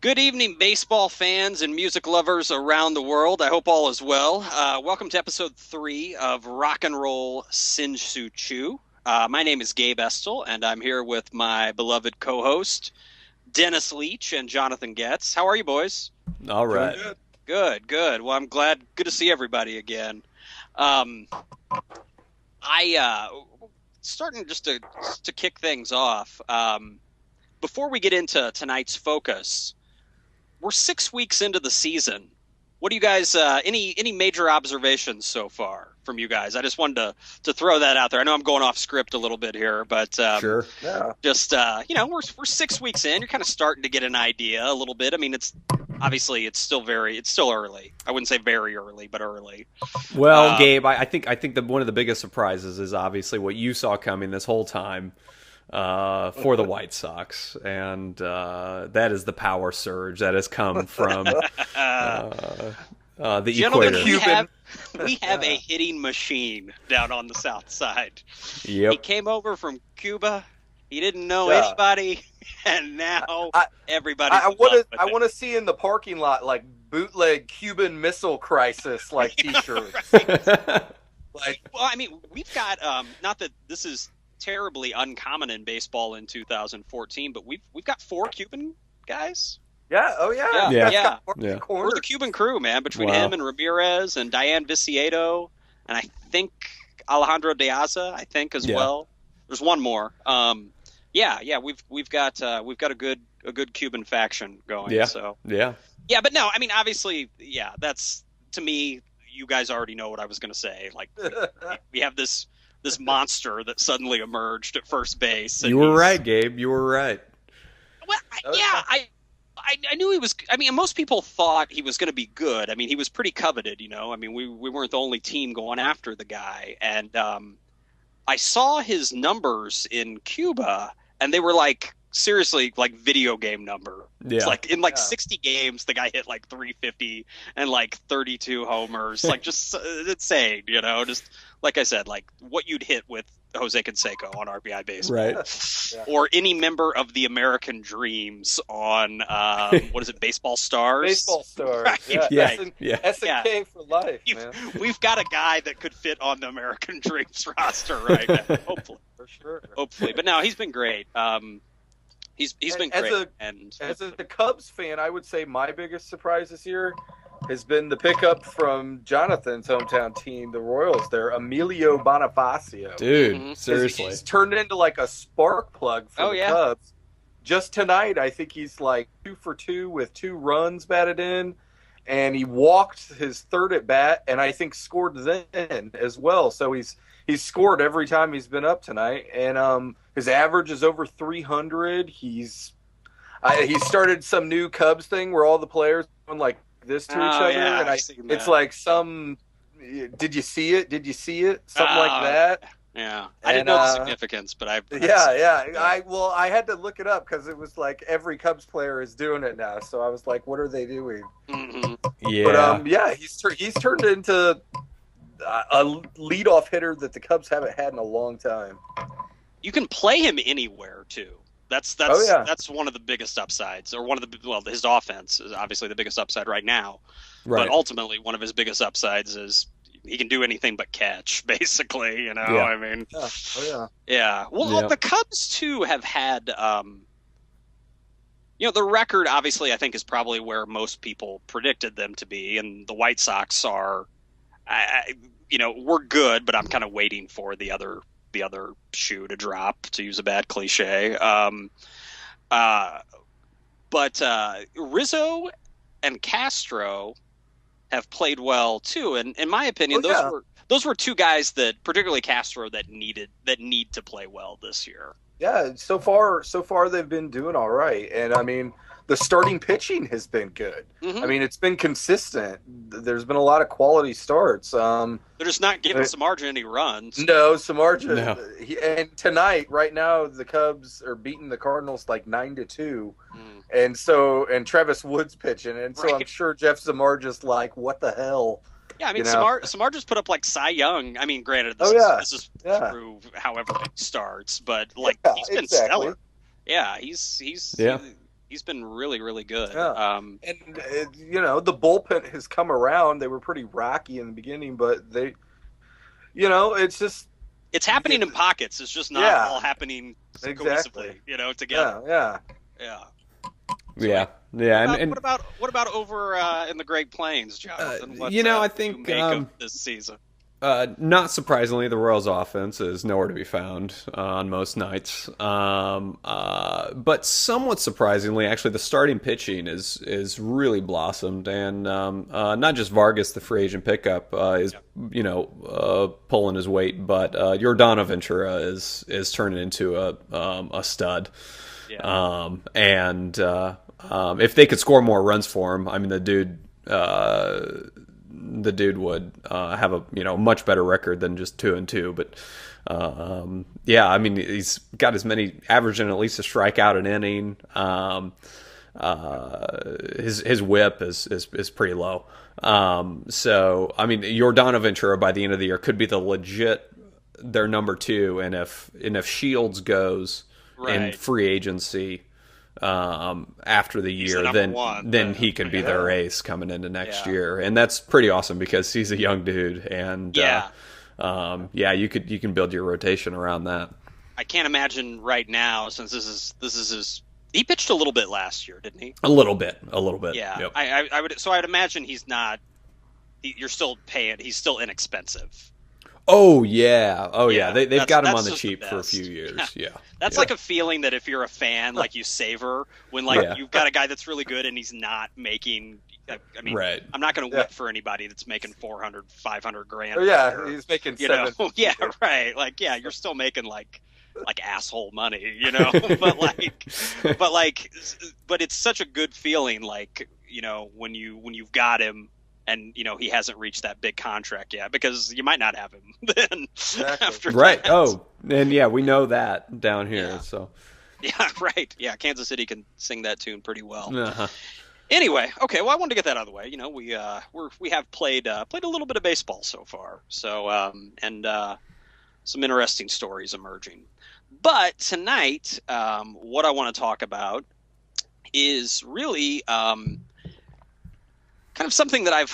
Good evening, baseball fans and music lovers around the world. I hope all is well. Welcome to episode 3 of Rock and Roll Shin-Soo Choo. My name is Gabe Estel, and I'm here with my beloved co-host, Dennis Leach and Jonathan Getz. How are you, boys? All right. Good. Well, I'm glad. Good to see everybody again. Starting just to kick things off. Before we get into tonight's focus, we're 6 weeks into the season. What do you guys? Any major observations so far from you guys? I just wanted to throw that out there. I know I'm going off script a little bit here, but Sure. Yeah. just we're 6 weeks in. You're kind of starting to get an idea a little bit. I mean, it's still early. I wouldn't say very early, but early. Well, Gabe, I think that one of the biggest surprises is obviously what you saw coming this whole time for the White Sox, and that is the power surge that has come from the Gentlemen, equator. we have a hitting machine down on the south side. Yep. He came over from Cuba. He didn't know anybody, and now everybody. I want to see in the parking lot like bootleg Cuban Missile Crisis like T-shirts. Well, I mean, we've got not that this is terribly uncommon in baseball in 2014, but we've got 4 Cuban guys. Yeah. Oh yeah. Yeah. We're the Cuban crew, man. Between him and Ramirez and Diane Viciedo, and I think Alejandro De Aza, I think as well. There's one more. We've got a good Cuban faction going. Yeah. So Yeah. but no, I mean, obviously, that's, to me, you guys already know what I was going to say. Like, we have this monster that suddenly emerged at first base. And You were right, Gabe. You were right. Well, I knew he was. I mean, most people thought he was going to be good. I mean, he was pretty coveted, you know. I mean, we weren't the only team going after the guy. And I saw his numbers in Cuba, and they were like, seriously, like video game number. Yeah. It's like in 60 games, the guy hit like 350 and like 32 homers. Like, just insane, you know. Just like I said, like what you'd hit with Jose Canseco on RBI Baseball, Right. or any member of the American Dreams on what is it, Baseball Stars? Baseball Stars. Right. Yeah. S&K for life, man. We've got a guy that could fit on the American Dreams roster right now. For sure. Hopefully, but no, he's been great. He's been great. As a Cubs fan, I would say my biggest surprise this year has been the pickup from Jonathan's hometown team, the Royals. There, Emilio Bonifacio. Dude, seriously. He's turned into like a spark plug for the Cubs. Just tonight, I think he's like 2 for 2 with 2 runs batted in, and he walked his third at bat, and I think scored then as well. So he's scored every time he's been up tonight, and his average is over 300. He started some new Cubs thing where all the players are like this to each other, and it's like some. Did you see it? Something like that. Yeah, I didn't know the significance, but I had to look it up because it was like every Cubs player is doing it now. So I was like, what are they doing? Yeah, but he's turned into a leadoff hitter that the Cubs haven't had in a long time. You can play him anywhere too. That's one of the biggest upsides, or his offense is obviously the biggest upside right now. Right. But ultimately, one of his biggest upsides is he can do anything but catch, basically. You know, Yeah. I mean, yeah. Well, the Cubs too have had, the record obviously I think is probably where most people predicted them to be, and the White Sox are, we're good, but I'm kind of waiting for the other shoe to drop, to use a bad cliche. But Rizzo and Castro have played well too, and in my opinion, those were 2 guys that, particularly Castro, that need to play well this year. Yeah, so far they've been doing all right, and I mean the starting pitching has been good. Mm-hmm. I mean, it's been consistent. There's been a lot of quality starts. They're just not giving Samardzija any runs. No, Samardzija. No. And tonight, right now, the Cubs are beating the Cardinals like 9-2, and Travis Wood's pitching, and so I'm sure Jeff Samardzija's like, what the hell? Yeah, I mean, Samar just put up like Cy Young. I mean, granted, this is through however it starts, but like he's been stellar. Yeah, Yeah. he's been really really good. Yeah. And the bullpen has come around. They were pretty rocky in the beginning, but it's just It's you happening get in pockets. It's just not yeah, all happening exactly. cohesively, together. Yeah, yeah. Yeah. So Yeah. Yeah. And what about over in the Great Plains, Jonathan? I What do you think make of this season? not surprisingly, the Royals' offense is nowhere to be found on most nights. But somewhat surprisingly, actually, the starting pitching is really blossomed, and not just Vargas, the free agent pickup, is pulling his weight, but Yordano Ventura is turning into a stud. Yeah. And if they could score more runs for him, I mean, the dude would have a much better record than just 2-2. But yeah, I mean he's got as many averaging at least a strikeout an inning. His whip is pretty low. So I mean Yordano Ventura by the end of the year could be their number two, and if Shields goes in free agency after the year, then he could be their ace coming into next year, and that's pretty awesome because he's a young dude, and you can build your rotation around that. I can't imagine right now, since this is his. He pitched a little bit last year, didn't he? A little bit. Yeah, yep. I'd imagine he's not. You're still paying. He's still inexpensive. Oh yeah. They've got him on the cheap for a few years. Yeah. That's like a feeling that if you're a fan, like you savor when you've got a guy that's really good and he's not making. I mean, right. I'm not going to whip for anybody that's making 400, 500 grand. Yeah, he's making Yeah, right. Like, yeah, you're still making like asshole money, but it's such a good feeling, when you've got him. And he hasn't reached that big contract yet, because you might not have him then. After right. That. Oh, and yeah, we know that down here. Yeah. So. Yeah. Right. Yeah. Kansas City can sing that tune pretty well. Uh-huh. Anyway, okay. Well, I wanted to get that out of the way. We have played a little bit of baseball so far. So and some interesting stories emerging. But tonight, what I want to talk about is really. Kind of something that I've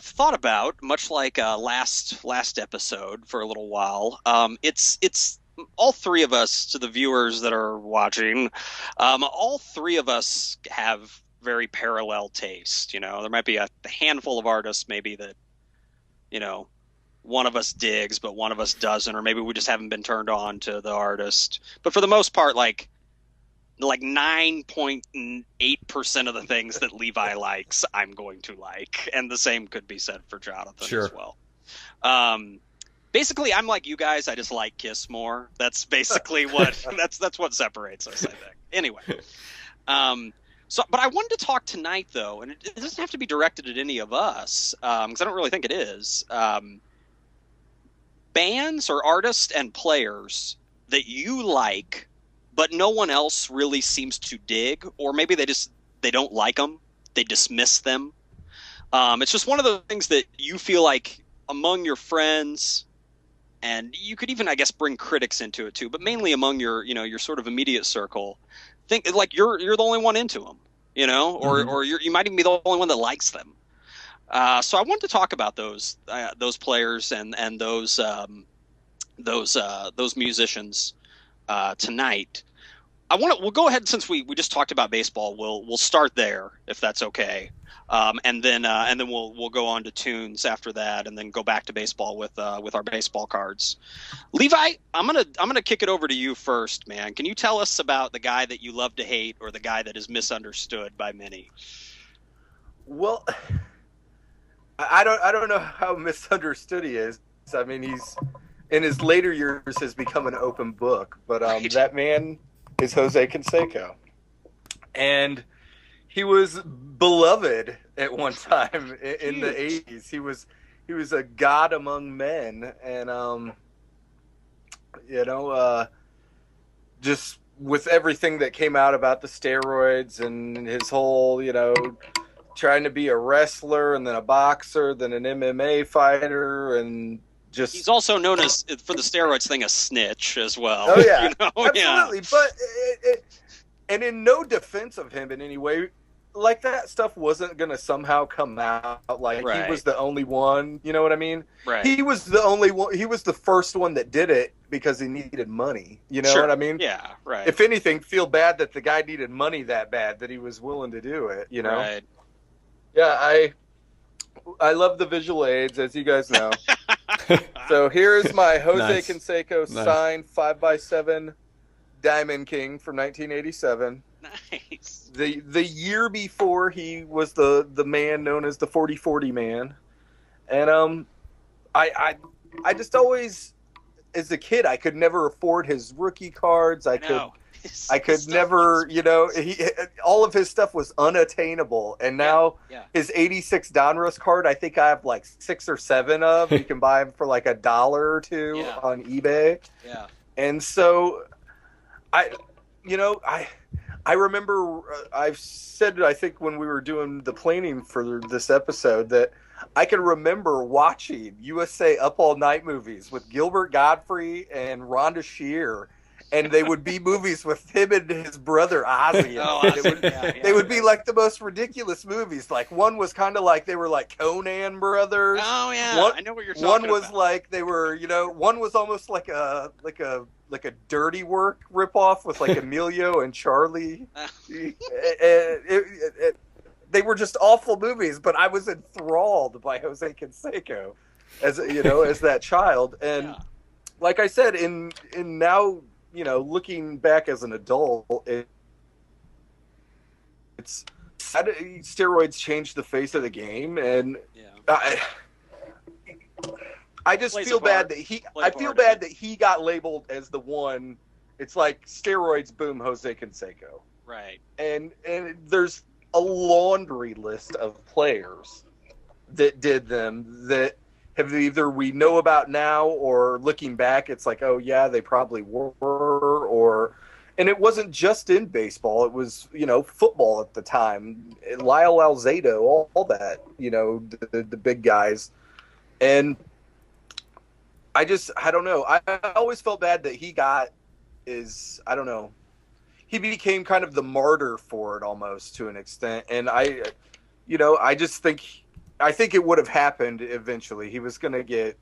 thought about, much like last episode for a little while. It's all three of us, to the viewers that are watching. All three of us have very parallel taste. There might be a handful of artists maybe that one of us digs, but one of us doesn't, or maybe we just haven't been turned on to the artist. But for the most part, like 9.8% of the things that Levi likes, I'm going to like. And the same could be said for Jonathan as well. Basically, I'm like you guys. I just like Kiss more. That's basically that's what separates us, I think. Anyway. But I wanted to talk tonight, though, and it doesn't have to be directed at any of us, because I don't really think it is. Bands or artists and players that you like, but no one else really seems to dig, or maybe they don't like them. They dismiss them. It's just one of the things that you feel like among your friends, and you could even, I guess, bring critics into it too, but mainly among your sort of immediate circle. Think like you're the only one into them, or you might even be the only one that likes them. So I wanted to talk about those players and those musicians tonight. We'll go ahead, since we just talked about baseball. We'll start there, if that's okay, and then we'll go on to tunes after that, and then go back to baseball with our baseball cards. Levi, I'm gonna kick it over to you first, man. Can you tell us about the guy that you love to hate, or the guy that is misunderstood by many? Well, I don't know how misunderstood he is. I mean, he's in his later years has become an open book, but that man is Jose Canseco, and he was beloved at one time in the 80s. He was a god among men, and just with everything that came out about the steroids and his whole, trying to be a wrestler and then a boxer, then an MMA fighter, and Just he's also known as, for the steroids thing, a snitch as well. Oh yeah, you know? absolutely. Yeah. But and in no defense of him in any way, like that stuff wasn't gonna somehow come out like Right. he was the only one. You know what I mean? Right. He was the only one. He was the first one that did it because he needed money. You know Sure. what I mean? Yeah. Right. If anything, feel bad that the guy needed money that bad that he was willing to do it. You know? Right. Yeah, I love the visual aids, as you guys know. So here's my Jose Nice. Canseco signed 5x7 Diamond King from 1987. Nice. The year before, he was the man known as the 40-40 man. And I just always, as a kid, I could never afford his rookie cards. I could never, you know, all of his stuff was unattainable. And now his 86 Donruss card, I think I have like 6 or 7 of. You can buy them for like $1 or $2 on eBay. Yeah. And so I remember I've said, I think when we were doing the planning for this episode, that I can remember watching USA Up All Night movies with Gilbert Gottfried and Rhonda Shear, and they would be movies with him and his brother Ozzy. They would be like the most ridiculous movies. Like one was kind of like they were like Conan brothers. Oh yeah, I know what you're talking about. One was like they were, you know, one was almost like a Dirty Work ripoff with like Emilio and Charlie. They were just awful movies, but I was enthralled by Jose Canseco as that child. And like I said, in now, you know, looking back as an adult, it's steroids changed the face of the game, and I just feel bad that he got labeled as the one. It's like steroids, boom, Jose Canseco. Right. And there's a laundry list of players that did them that have either we know about now, or looking back, it's like, oh yeah, they probably were, and it wasn't just in baseball. It was, you know, football at the time. Lyle Alzado, all that, you know, the big guys. And I don't know. I always felt bad that he became kind of the martyr for it almost to an extent. And I think it would have happened eventually. He was going to get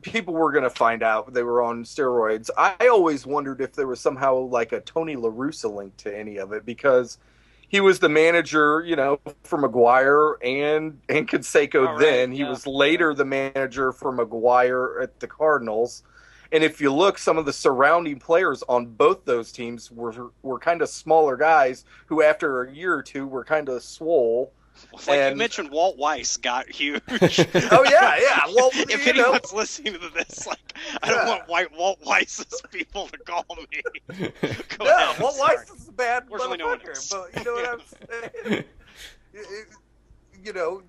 people were going to find out they were on steroids. I always wondered if there was somehow like a Tony La Russa link to any of it, because he was the manager, you know, for McGuire and Canseco then. He was later the manager for McGuire at the Cardinals. And if you look, some of the surrounding players on both those teams were kind of smaller guys who after a year or two were kind of swole. Like you mentioned, Walt Weiss got huge. Oh yeah. Well, if anyone's listening to this, like, I don't want Walt Weiss's people to call me. Walt Weiss is a bad motherfucker, but you know what I'm saying? You know,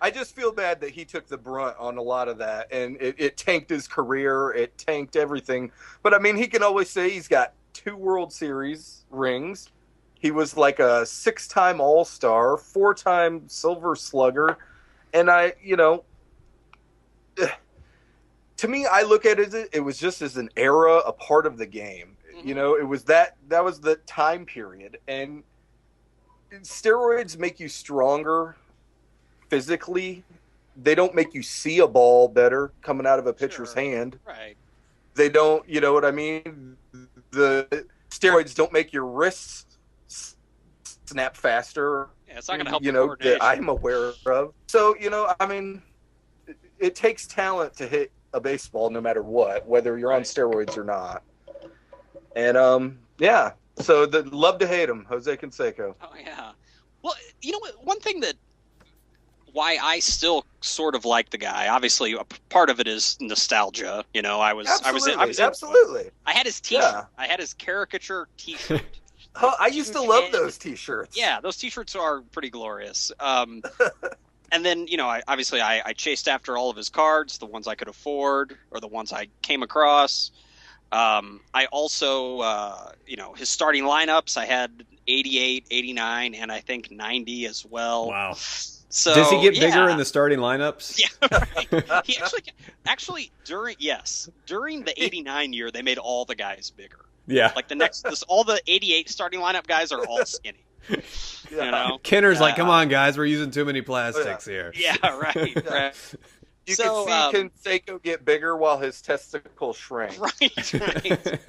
I just feel bad that he took the brunt on a lot of that, and it tanked his career. It tanked everything. But I mean, he can always say he's got 2 World Series rings. He was like a 6-time All-Star, 4-time Silver Slugger. And to me, I look at it was just as an era, a part of the game. Mm-hmm. You know, it was that was the time period. And steroids make you stronger physically. They don't make you see a ball better coming out of a pitcher's hand. Right. They don't, you know what I mean? The steroids don't make your wrists snap faster. Yeah, it's not going to help. You know, that I'm aware of. So, you know, I mean, it takes talent to hit a baseball no matter what, whether you're on steroids or not. And so love to hate him, Jose Canseco. Oh yeah. Well, you know what? One thing why I still sort of like the guy. Obviously, a part of it is nostalgia. You know, I was absolutely. I had his T-shirt. Yeah. I had his caricature T-shirt. I used to love those T-shirts. Yeah, those T-shirts are pretty glorious. And then, you know, I chased after all of his cards, the ones I could afford or the ones I came across. I also, you know, his starting lineups, I had 88, 89, and I think 90 as well. Wow. So does he get bigger in the starting lineups? Yeah, right. He actually during the '89 year they made all the guys bigger. Yeah, like all the '88 starting lineup guys are all skinny. You know, Kenner's like, come on, guys, we're using too many plastics here. Yeah, right. Right. You can see Canseco get bigger while his testicles shrink. Right.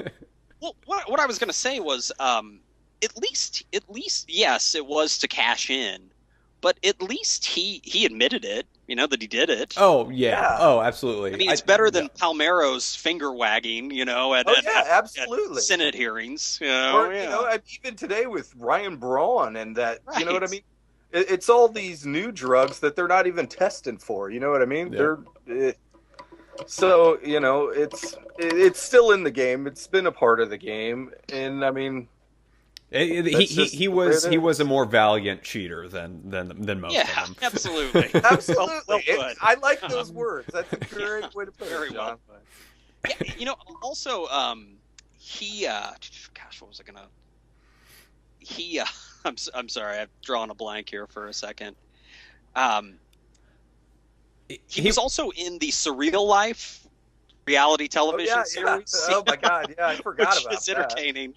Well, what I was going to say was, at least, yes, it was to cash in, but at least he admitted it. You know that he did it. Oh yeah. Oh, absolutely. I mean, it's better than Palmero's finger wagging. You know, absolutely. At Senate hearings. Even today with Ryan Braun and that. Right. You know what I mean? It's all these new drugs that they're not even testing for. You know what I mean? Yeah. So it's still in the game. It's been a part of the game, and I mean, he was a more valiant cheater than most of them. Absolutely. I like those words. That's a great way to put it, John. Yeah, also, he gosh, what was I gonna? He I'm sorry, I've drawn a blank here for a second. He was also in the Surreal Life reality television series. Oh my God, yeah, I forgot about that. Which is entertaining.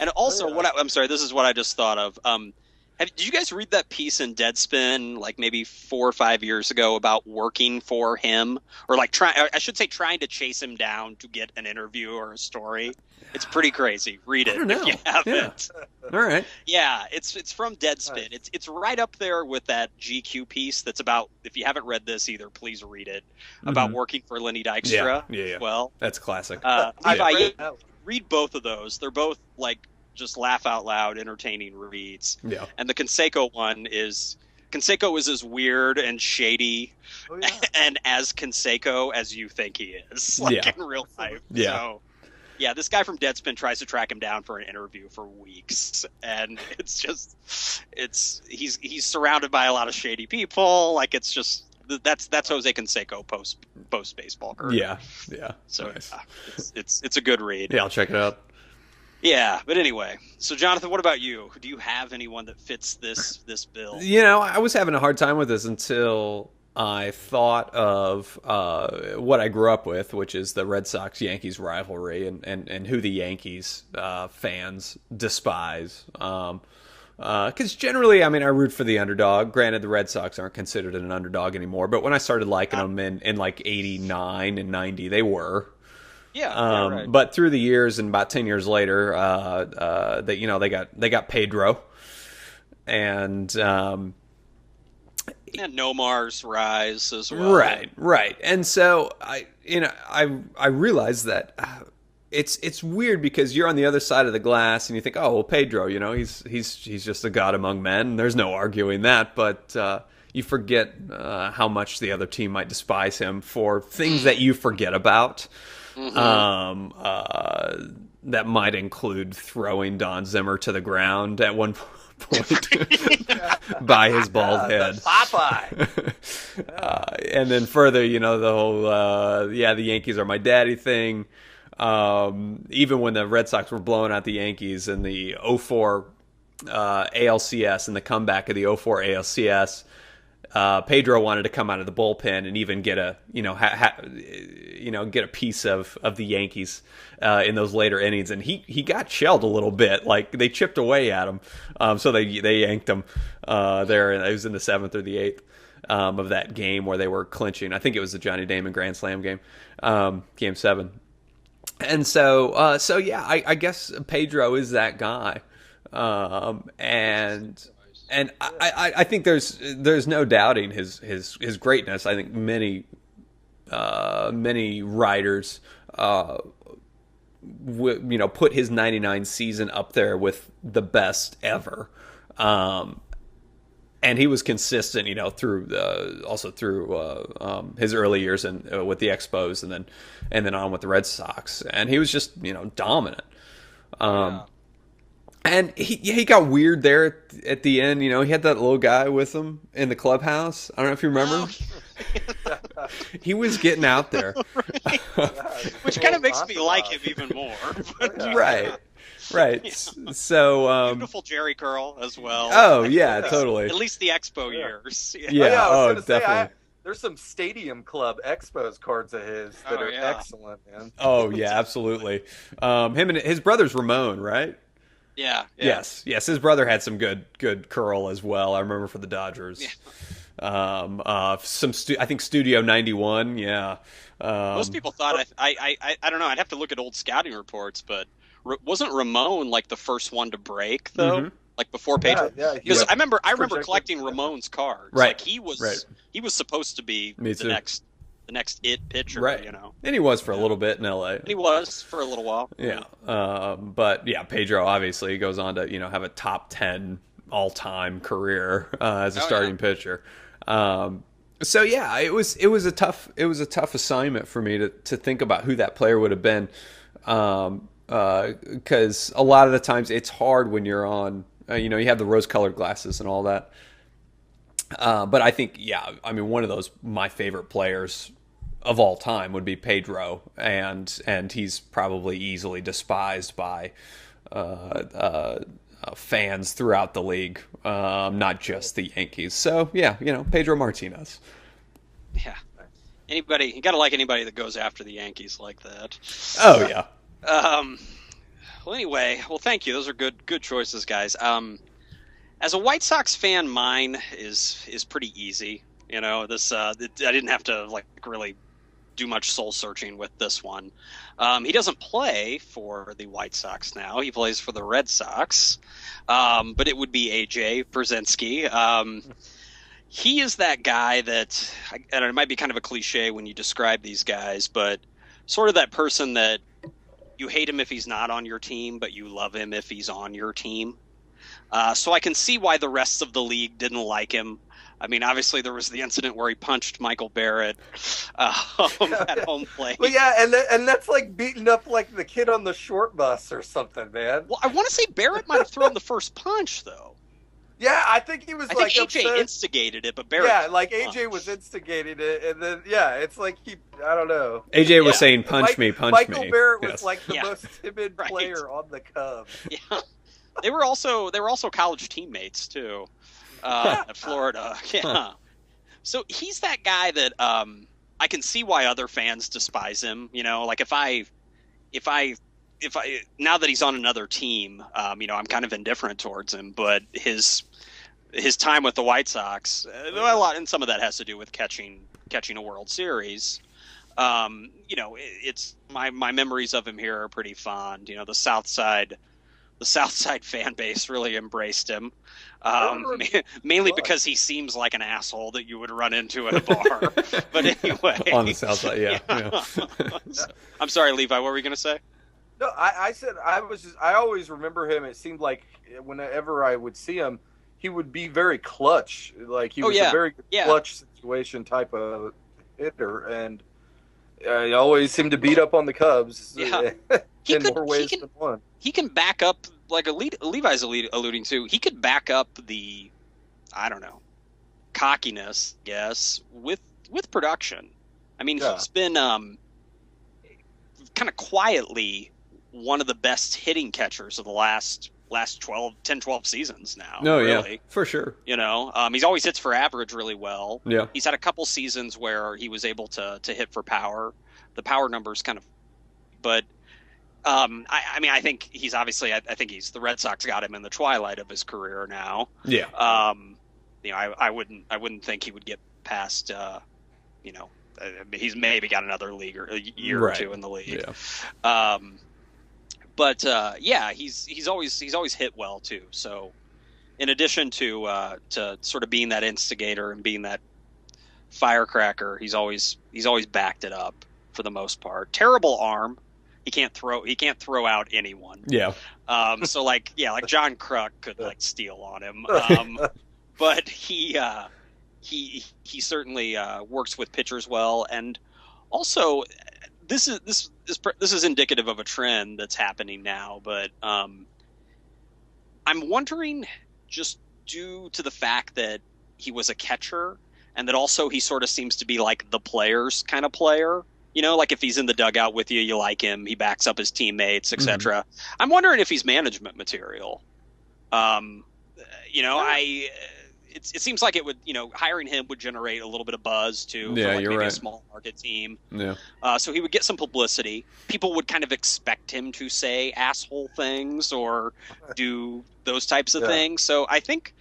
And also, I'm sorry, this is what I just thought of. Did you guys read that piece in Deadspin, like maybe 4 or 5 years ago, about working for him, or like trying to chase him down to get an interview or a story? It's pretty crazy. Read it if you haven't. All right. Yeah, it's from Deadspin. Nice. It's right up there with that GQ piece that's about, if you haven't read this either, please read it, about working for Lenny Dykstra. Yeah. Well, that's classic. Read both of those. They're both like just laugh out loud, entertaining reads. Yeah. And the Canseco is as weird and shady and as Canseco as you think he is, in real life. Yeah. So, yeah, this guy from Deadspin tries to track him down for an interview for weeks, and he's surrounded by a lot of shady people. Like, it's just that's Jose Canseco post baseball career. Yeah. So nice. It's a good read. Yeah, I'll check it out. Yeah, but anyway, so Jonathan, what about you? Do you have anyone that fits this bill? I was having a hard time with this until I thought of what I grew up with, which is the Red Sox-Yankees rivalry and who the Yankees fans despise. Because generally, I mean, I root for the underdog. Granted, the Red Sox aren't considered an underdog anymore, but when I started liking them in like 89 and 90, they were. Yeah, right. But through the years, and about 10 years later, they got Pedro, and Nomar's rise as well. Right. And so I realized that it's weird because you're on the other side of the glass and you think, oh well, Pedro, he's just a god among men. There's no arguing that, but you forget how much the other team might despise him for things that you forget about. Mm-hmm. That might include throwing Don Zimmer to the ground at one point by his bald head. Popeye. And then further, the whole the Yankees are my daddy thing. Even when the Red Sox were blowing out the Yankees in the 04 ALCS and the comeback of the 04 ALCS, Pedro wanted to come out of the bullpen and even get a get a piece of the Yankees in those later innings, and he got shelled a little bit. Like they chipped away at him, so they yanked him there. And it was in the 7th or the 8th of that game where they were clinching. I think it was the Johnny Damon Grand Slam game, Game 7. And so I guess Pedro is that guy, and I think there's no doubting his greatness. I think many writers put his 99 season up there with the best ever. And he was consistent, through his early years and with the Expos and then on with the Red Sox, and he was just dominant. And he got weird there at the end. He had that little guy with him in the clubhouse. I don't know if you remember. He was getting out there. Which kind of makes me like him even more. Right. Right. Yeah. So Beautiful Jerry curl as well. oh yeah, totally. At least the Expo years. Yeah. Oh, yeah, I was Oh, gonna say, definitely. there's some Stadium Club Expos cards of his that Oh, are yeah. excellent, man. Oh yeah, absolutely. Him and his brother's Ramon, right? Yeah. Yes, yes. His brother had some good curl as well. I remember for the Dodgers. Yeah. I think Studio 91. Yeah. Most people thought I don't know. I'd have to look at old scouting reports, but wasn't Ramon like the first one to break though? Mhm. Like before Pedro? Yeah, Because I remember projected. collecting Ramon's cards. Right. Like he was supposed to be Me the too. next it pitcher. Right. You know. And he was for a little bit in LA. And he was for a little while. Yeah. But yeah, Pedro obviously goes on to have a top 10 all-time career as a starting pitcher. So yeah, it was a tough assignment for me to think about who that player would have been, because a lot of the times it's hard when you're on you have the rose-colored glasses and all that. But I think one of those my favorite players of all time would be Pedro, and he's probably easily despised by fans throughout the league, not just the Yankees. So yeah, Pedro Martinez. Yeah. You gotta like anybody that goes after the Yankees like that. Oh yeah. Well, anyway, thank you. Those are good choices, guys. As a White Sox fan, mine is pretty easy. This I didn't have to really do much soul searching with this one. He doesn't play for the White Sox now. He plays for the Red Sox. But it would be AJ Pierzynski. He is that guy that, and it might be kind of a cliche when you describe these guys, but sort of that person that you hate him if he's not on your team, but you love him if he's on your team. So I can see why the rest of the league didn't like him. I mean, obviously there was the incident where he punched Michael Barrett at home plate. Well, yeah, and that's like beating up like the kid on the short bus or something, man. Well, I want to say Barrett might have thrown the first punch, though. Yeah, I think he was I think AJ upset. Instigated it, but Barrett. Yeah, like AJ was instigating it, and then it's like I don't know. AJ was saying, "Punch me, punch me." Michael Barrett was like the most timid Right. player on the Cubs. Yeah, they were also college teammates too, at Florida. Yeah, so he's that guy that I can see why other fans despise him. Like if I now that he's on another team, I'm kind of indifferent towards him, but his time with the White Sox, and some of that has to do with catching a World Series. It's my memories of him here are pretty fond. The South Side fan base really embraced him, mainly because he seems like an asshole that you would run into at a bar. But anyway, on the South Side, yeah. I'm sorry, Levi. What were you going to say? No, I said I always remember him. It seemed like whenever I would see him, he would be very clutch. Like he was a very clutch situation type of hitter, and he always seemed to beat up on the Cubs in more ways than one. He can back up, like Levi's alluding to. He could back up the, I don't know, cockiness, yes, with production. I mean, he's been kind of quietly one of the best hitting catchers of the last 10-12 seasons now. No, really. Yeah, for sure. He's always hits for average really well. Yeah. He's had a couple seasons where he was able to hit for power. The power numbers kind of, but I think he's obviously, I think the Red Sox got him in the twilight of his career now. Yeah. I wouldn't think he would get past, he's maybe got another year or two in the league. Yeah. But he's always hit well too. So in addition to sort of being that instigator and being that firecracker, he's always backed it up for the most part. Terrible arm. He can't throw out anyone. Yeah. So like John Kruk could steal on him. But he certainly works with pitchers well, and also this is indicative of a trend that's happening now. But I'm wondering, just due to the fact that he was a catcher, and that also he sort of seems to be like the players kind of player. You know, like if he's in the dugout with you, you like him, he backs up his teammates, etc. I'm wondering if he's management material. Um, you know, it seems like it would, hiring him would generate a little bit of buzz too for like maybe a small market team. Yeah. So he would get some publicity. People would kind of expect him to say asshole things or do those types of things. So I think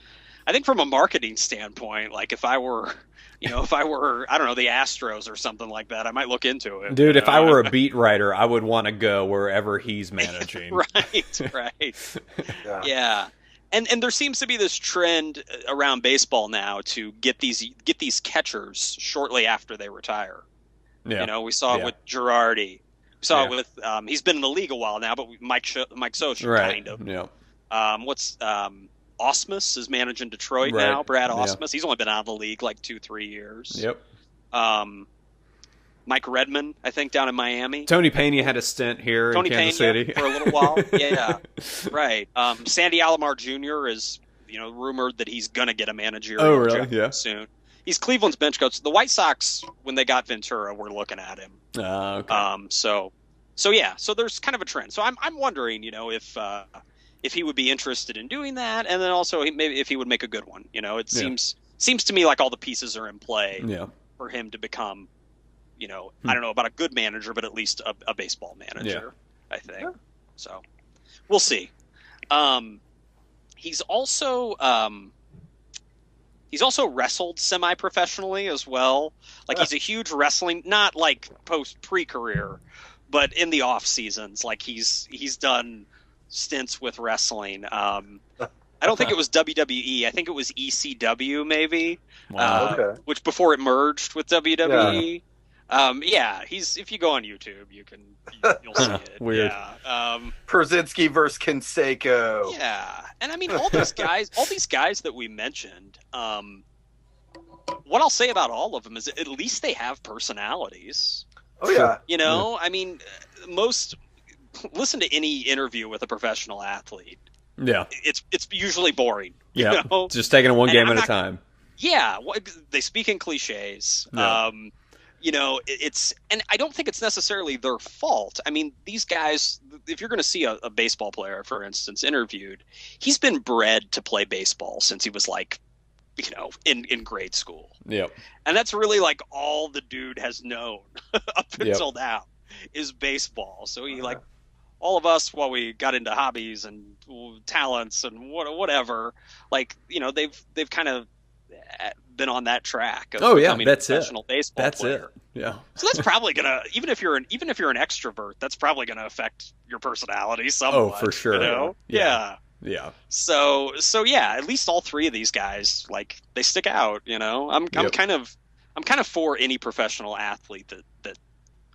from a marketing standpoint, like if I were, I don't know, the Astros or something like that, I might look into it. Dude, if I were a beat writer, I would want to go wherever he's managing. Right. Yeah. And there seems to be this trend around baseball now to get these catchers shortly after they retire. Yeah. You know, we saw it with Girardi. We saw it with he's been in the league a while now, but Mike Scioscia kind of. Yeah. Ausmus is managing Detroit now. Brad Ausmus. Yeah. He's only been out of the league like 2-3 years. Yep. Mike Redmond, I think, down in Miami. Tony Pena had a stint here in Kansas City for a little while. Yeah, right. Sandy Alomar Jr. is, rumored that he's going to get a managerial job soon. He's Cleveland's bench coach. The White Sox, when they got Ventura, were looking at him. Okay. So there's kind of a trend. So I'm wondering, if he would be interested in doing that, and then also maybe if he would make a good one. It seems to me like all the pieces are in play for him to become, I don't know about a good manager, but at least a baseball manager, I think. Yeah. So we'll see. He's also wrestled semi-professionally as well. Like he's a huge wrestling, not like pre-career, but in the off seasons, like he's done stints with wrestling. I don't think it was WWE. I think it was ECW maybe. Wow. Which before it merged with WWE. He's, if you go on YouTube, you'll see it. Weird. Yeah. Przinski versus Canseco. Yeah. And I mean, all these guys that we mentioned, what I'll say about all of them is at least they have personalities. Oh yeah. I mean, listen to any interview with a professional athlete. Yeah. It's usually boring. Yeah. Just taking it one game at a time. Yeah. They speak in cliches. Yeah. And I don't think it's necessarily their fault. I mean, these guys, if you're going to see a baseball player, for instance, interviewed, he's been bred to play baseball since he was like, in grade school. Yep. And that's really like all the dude has known up until now is baseball. So he all of us, while we got into hobbies and talents and whatever, like, they've kind of been on that track of becoming a professional baseball player. It. Yeah. So that's probably gonna, even if you're an extrovert, that's probably gonna affect your personality somewhat. Oh, for sure. Yeah. So at least all three of these guys, like, they stick out. I'm kind of for any professional athlete that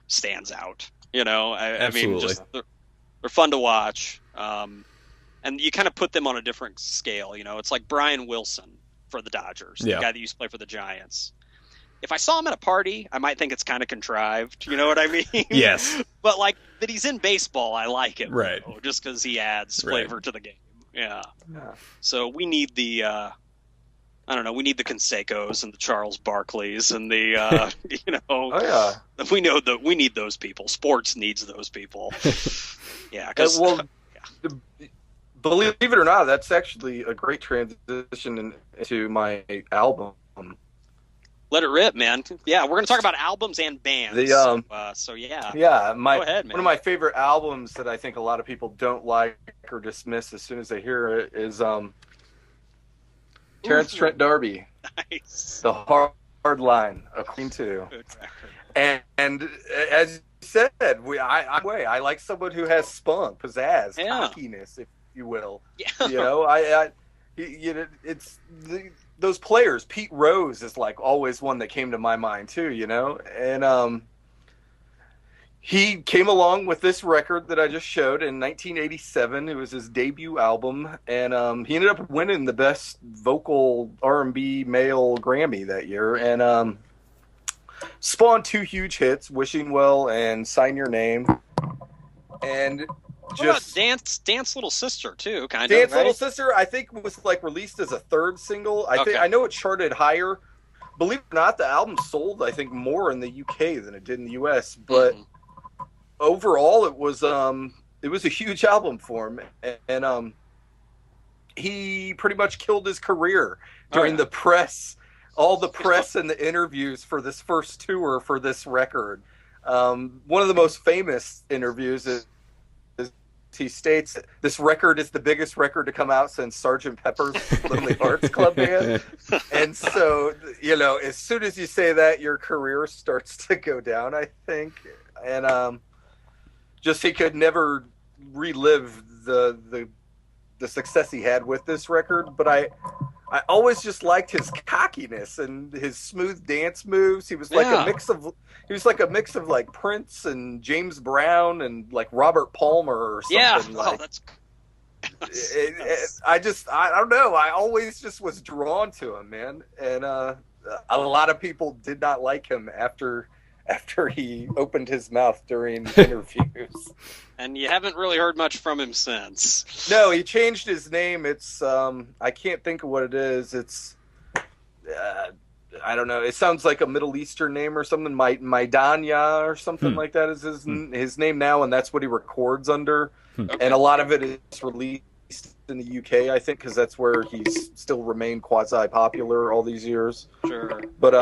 stands out. I mean, just they're fun to watch, and you kind of put them on a different scale. It's like Brian Wilson for the Dodgers, the guy that used to play for the Giants. If I saw him at a party, I might think it's kind of contrived. You know what I mean? Yes. But like that he's in baseball, I like it. Right. Just because he adds flavor to the game. Yeah. So we need the, we need the Cansecos and the Charles Barkleys and the, we need those people. Sports needs those people. Yeah. Believe it or not, that's actually a great transition into my album. Let it rip, man. Yeah, we're going to talk about albums and bands. Yeah, go ahead, man. One of my favorite albums that I think a lot of people don't like or dismiss as soon as they hear it is Terrence Trent D'Arby. Nice. The Hard Line, a Queen 2. And as you said, I like someone who has spunk, pizzazz, cockiness, if you will. Yeah. It's those players. Pete Rose is like always one that came to my mind too, and he came along with this record that I just showed in 1987. It was his debut album, and he ended up winning the best vocal R&B male Grammy that year, and spawned two huge hits, Wishing Well and Sign Your Name, and just Dance Little Sister too, kind of. Dance Little Sister, I think, was like released as a third single. I know it charted higher, believe it or not, the album sold, I think, more in the UK than it did in the US. But overall, it was a huge album for him, and he pretty much killed his career during the press, all the press and the interviews for this first tour for this record. One of the most famous interviews is he states this record is the biggest record to come out since Sgt. Pepper's Lonely Hearts Club Band. And so, as soon as you say that, your career starts to go down, I think. And just he could never relive the success he had with this record. But I always just liked his cockiness and his smooth dance moves. He was like a mix of like Prince and James Brown and like Robert Palmer or something. I don't know. I always just was drawn to him, man. And a lot of people did not like him after he opened his mouth during interviews. And you haven't really heard much from him since. No, he changed his name. It's I can't think of what it is. It's I don't know. It sounds like a Middle Eastern name or something. Maidanya or something like that is his name now, and that's what he records under. Okay. And a lot of it is released in the UK, I think, because that's where he's still remained quasi-popular all these years. Sure. But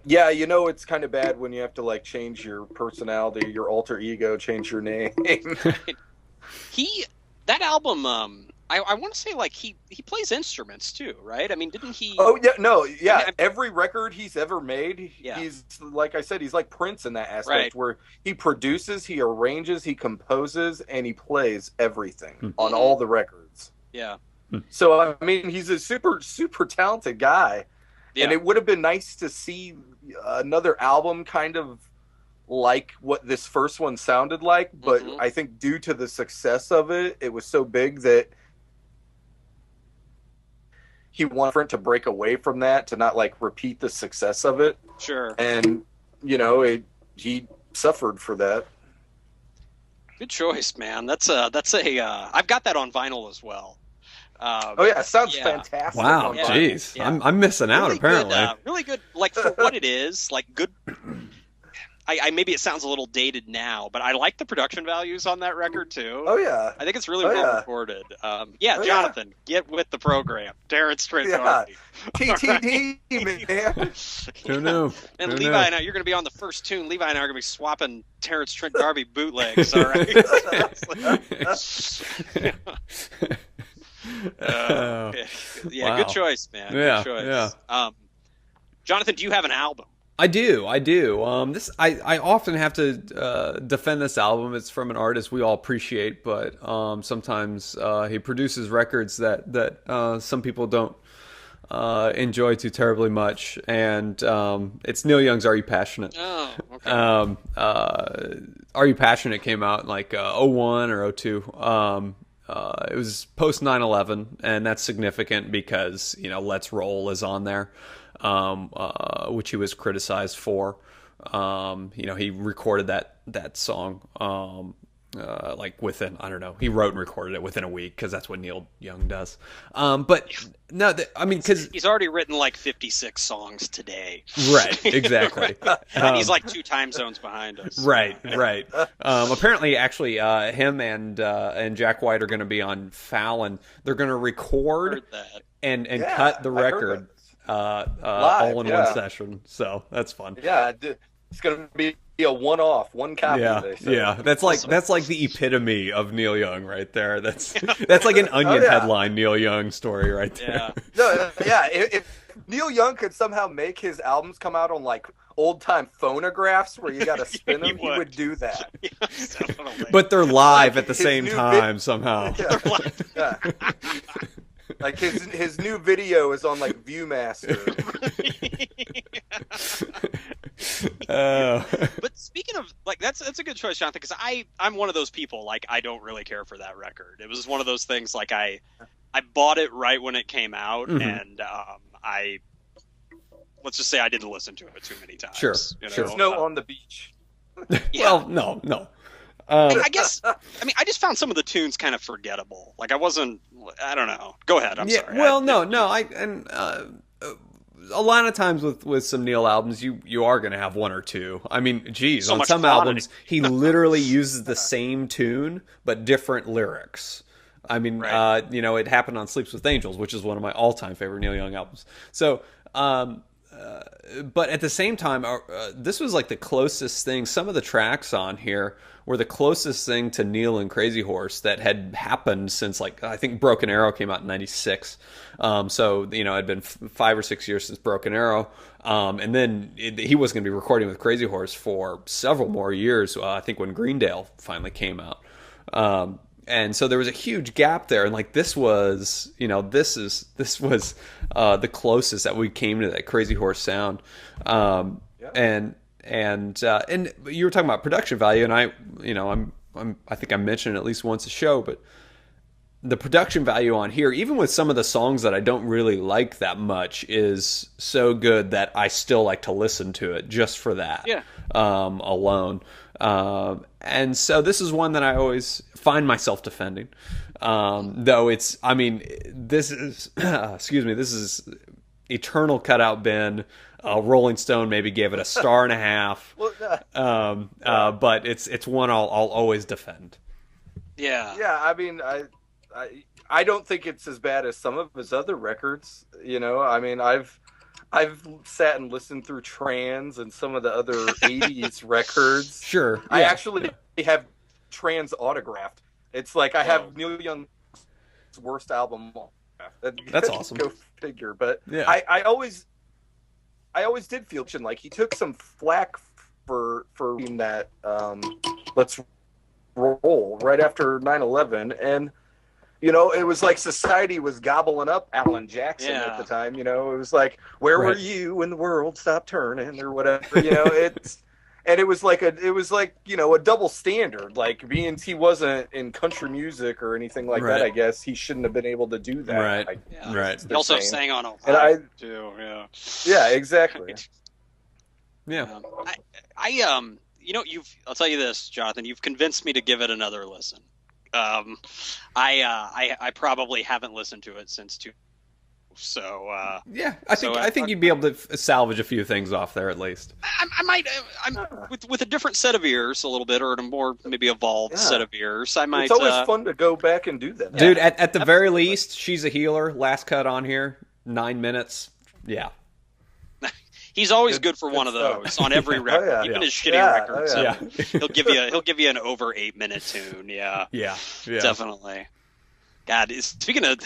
yeah, it's kind of bad when you have to like change your personality, your alter ego, change your name. That album, I want to say like he plays instruments too, right? I mean, didn't he? Oh yeah, no, yeah. I mean, every record he's ever made, he's like I said, he's like Prince in that aspect, where he produces, he arranges, he composes, and he plays everything on all the records. Yeah. So I mean, he's a super super talented guy. Yeah. And it would have been nice to see another album kind of like what this first one sounded like. But I think due to the success of it, it was so big that he wanted to break away from that, to not like repeat the success of it. Sure. And, he suffered for that. Good choice, man. That's a I've got that on vinyl as well. It sounds fantastic. Wow, jeez, I'm missing out really apparently. Good, really good, like for what it is, like good. I maybe it sounds a little dated now, but I like the production values on that record too. Oh yeah, I think it's really well recorded. Jonathan, get with the program. Terrence Trent D'Arby. TTD, man. Who knew? And Levi and I, you're going to be on the first tune. Levi and I are going to be swapping Terrence Trent D'Arby bootlegs. All right. Wow. Good choice, man. Good choice. Yeah. Jonathan, do you have an album? I do. I often have to defend this album. It's from an artist we all appreciate, but sometimes he produces records that some people don't enjoy too terribly much, and it's Neil Young's "Are You Passionate?" Oh, okay. "Are You Passionate" came out in like 01 or 02. It was post 9/11, and that's significant because "Let's Roll" is on there, which he was criticized for. He recorded that song like within, I don't know, he wrote and recorded it within a week, because that's what Neil Young does. But no, because he's already written like 56 songs today. Right, exactly. And he's like 2 time zones behind us. Right. Apparently, actually, him and Jack White are going to be on Fallon. They're going to record and cut the record live, all in one session. So that's fun. Yeah, it's going to be a one-off, one copy. Yeah. That's like the epitome of Neil Young right there. That's like an Onion headline Neil Young story right there. If Neil Young could somehow make his albums come out on like old-time phonographs where you got to spin them, he would do that. But they're live at the same time somehow. Yeah. Like his new video is on like Viewmaster. But speaking of, like, that's a good choice, Jonathan, because I'm one of those people, like, I don't really care for that record. It was one of those things, like, I bought it right when it came out, and let's just say I didn't listen to it too many times. Sure. There's no On the Beach. Well, no. I guess, I just found some of the tunes kind of forgettable. Like, I don't know. Go ahead. I'm sorry. Well, no. a lot of times with some Neil albums, you are going to have one or two. I mean, geez, So on much some quantity. albums, he literally uses the same tune but different lyrics. I mean, Right. it happened on Sleeps with Angels, which is one of my all-time favorite Neil Young albums. So, but at the same time, this was like the closest thing. Some of the tracks on here were the closest thing to Neil and Crazy Horse that had happened since, like, I think Broken Arrow came out in '96. So it had been 5 or 6 years since Broken Arrow, and then he was going to be recording with Crazy Horse for several more years. I think when Greendale finally came out. And so there was a huge gap there, and like this was the closest that we came to that Crazy Horse sound. And you were talking about production value, and I think I mentioned it at least once a show, but the production value on here, even with some of the songs that I don't really like that much, is so good that I still like to listen to it just for that alone. And so this is one that I always find myself defending. Though this is, this is eternal cutout bin. Rolling Stone maybe gave it a 1.5 stars. But it's one I'll always defend. Yeah. Yeah, I mean, I don't think it's as bad as some of his other records. I mean, I've sat and listened through Trans and some of the other '80s records. Sure, yeah. I actually have Trans autographed. It's like I have Neil Young's worst album autographed. That's awesome. Go figure. But yeah. I always did feel like he took some flack for that Let's Roll right after 9/11, and it was like society was gobbling up Alan Jackson at the time. It was like, where were you when the world stopped turning, or whatever. And it was like a double standard. Like, being he wasn't in country music or anything like that, I guess he shouldn't have been able to do that. Right. He also sang on Ohio too. Yeah. Yeah, exactly. Yeah. I'll tell you this, Jonathan. You've convinced me to give it another listen. I probably haven't listened to it since so I think you'd be able to salvage a few things off there at least. I might with a different set of ears a little bit, or a more maybe evolved set of ears. I might. It's always fun to go back and do that, dude. At the very least, She's a Healer, last cut on here, 9 minutes. Yeah. He's always good for one of those on every record, even his shitty records. He'll give you an over 8-minute tune. Yeah, definitely. God, speaking of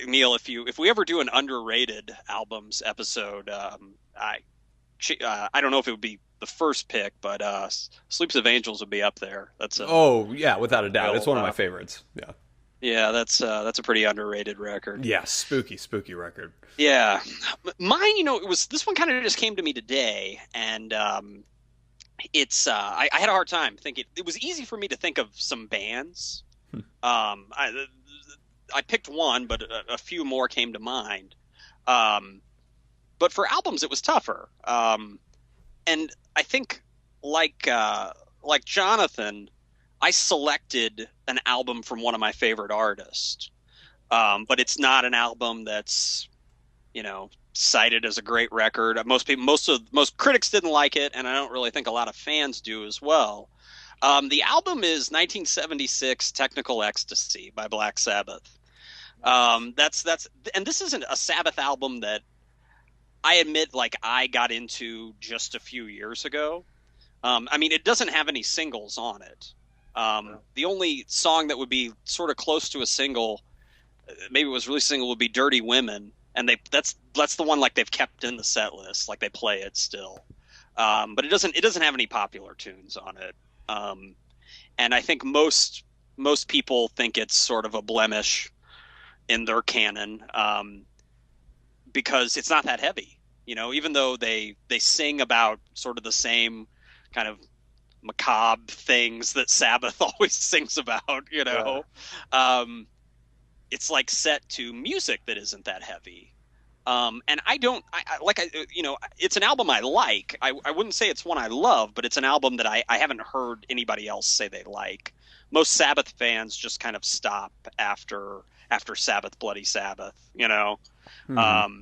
Neil, if we ever do an underrated albums episode, I don't know if it would be the first pick, but Sleeps of Angels would be up there. Without a doubt, it's one of my favorites. Yeah. Yeah, that's a pretty underrated record. Yeah, spooky record. Yeah, mine. This one kind of just came to me today, and it's I had a hard time thinking. It was easy for me to think of some bands. I picked one, but a few more came to mind. But for albums, it was tougher. And I think, like Jonathan, I selected an album from one of my favorite artists, but it's not an album that's, cited as a great record. Most critics didn't like it, and I don't really think a lot of fans do as well. The album is 1976 Technical Ecstasy by Black Sabbath. And this isn't a Sabbath album that I admit, like, I got into just a few years ago. It doesn't have any singles on it. The only song that would be sort of close to a single, maybe it was really single, would be Dirty Women. And that's the one, like, they've kept in the set list, like they play it still. But it doesn't have any popular tunes on it. And I think most people think it's sort of a blemish in their canon, because it's not that heavy, even though they sing about sort of the same kind of macabre things that Sabbath always sings about, it's like set to music that isn't that heavy. And it's an album I like. I wouldn't say it's one I love, but it's an album that I haven't heard anybody else say they like. Most Sabbath fans just kind of stop after Sabbath, Bloody Sabbath, Mm-hmm.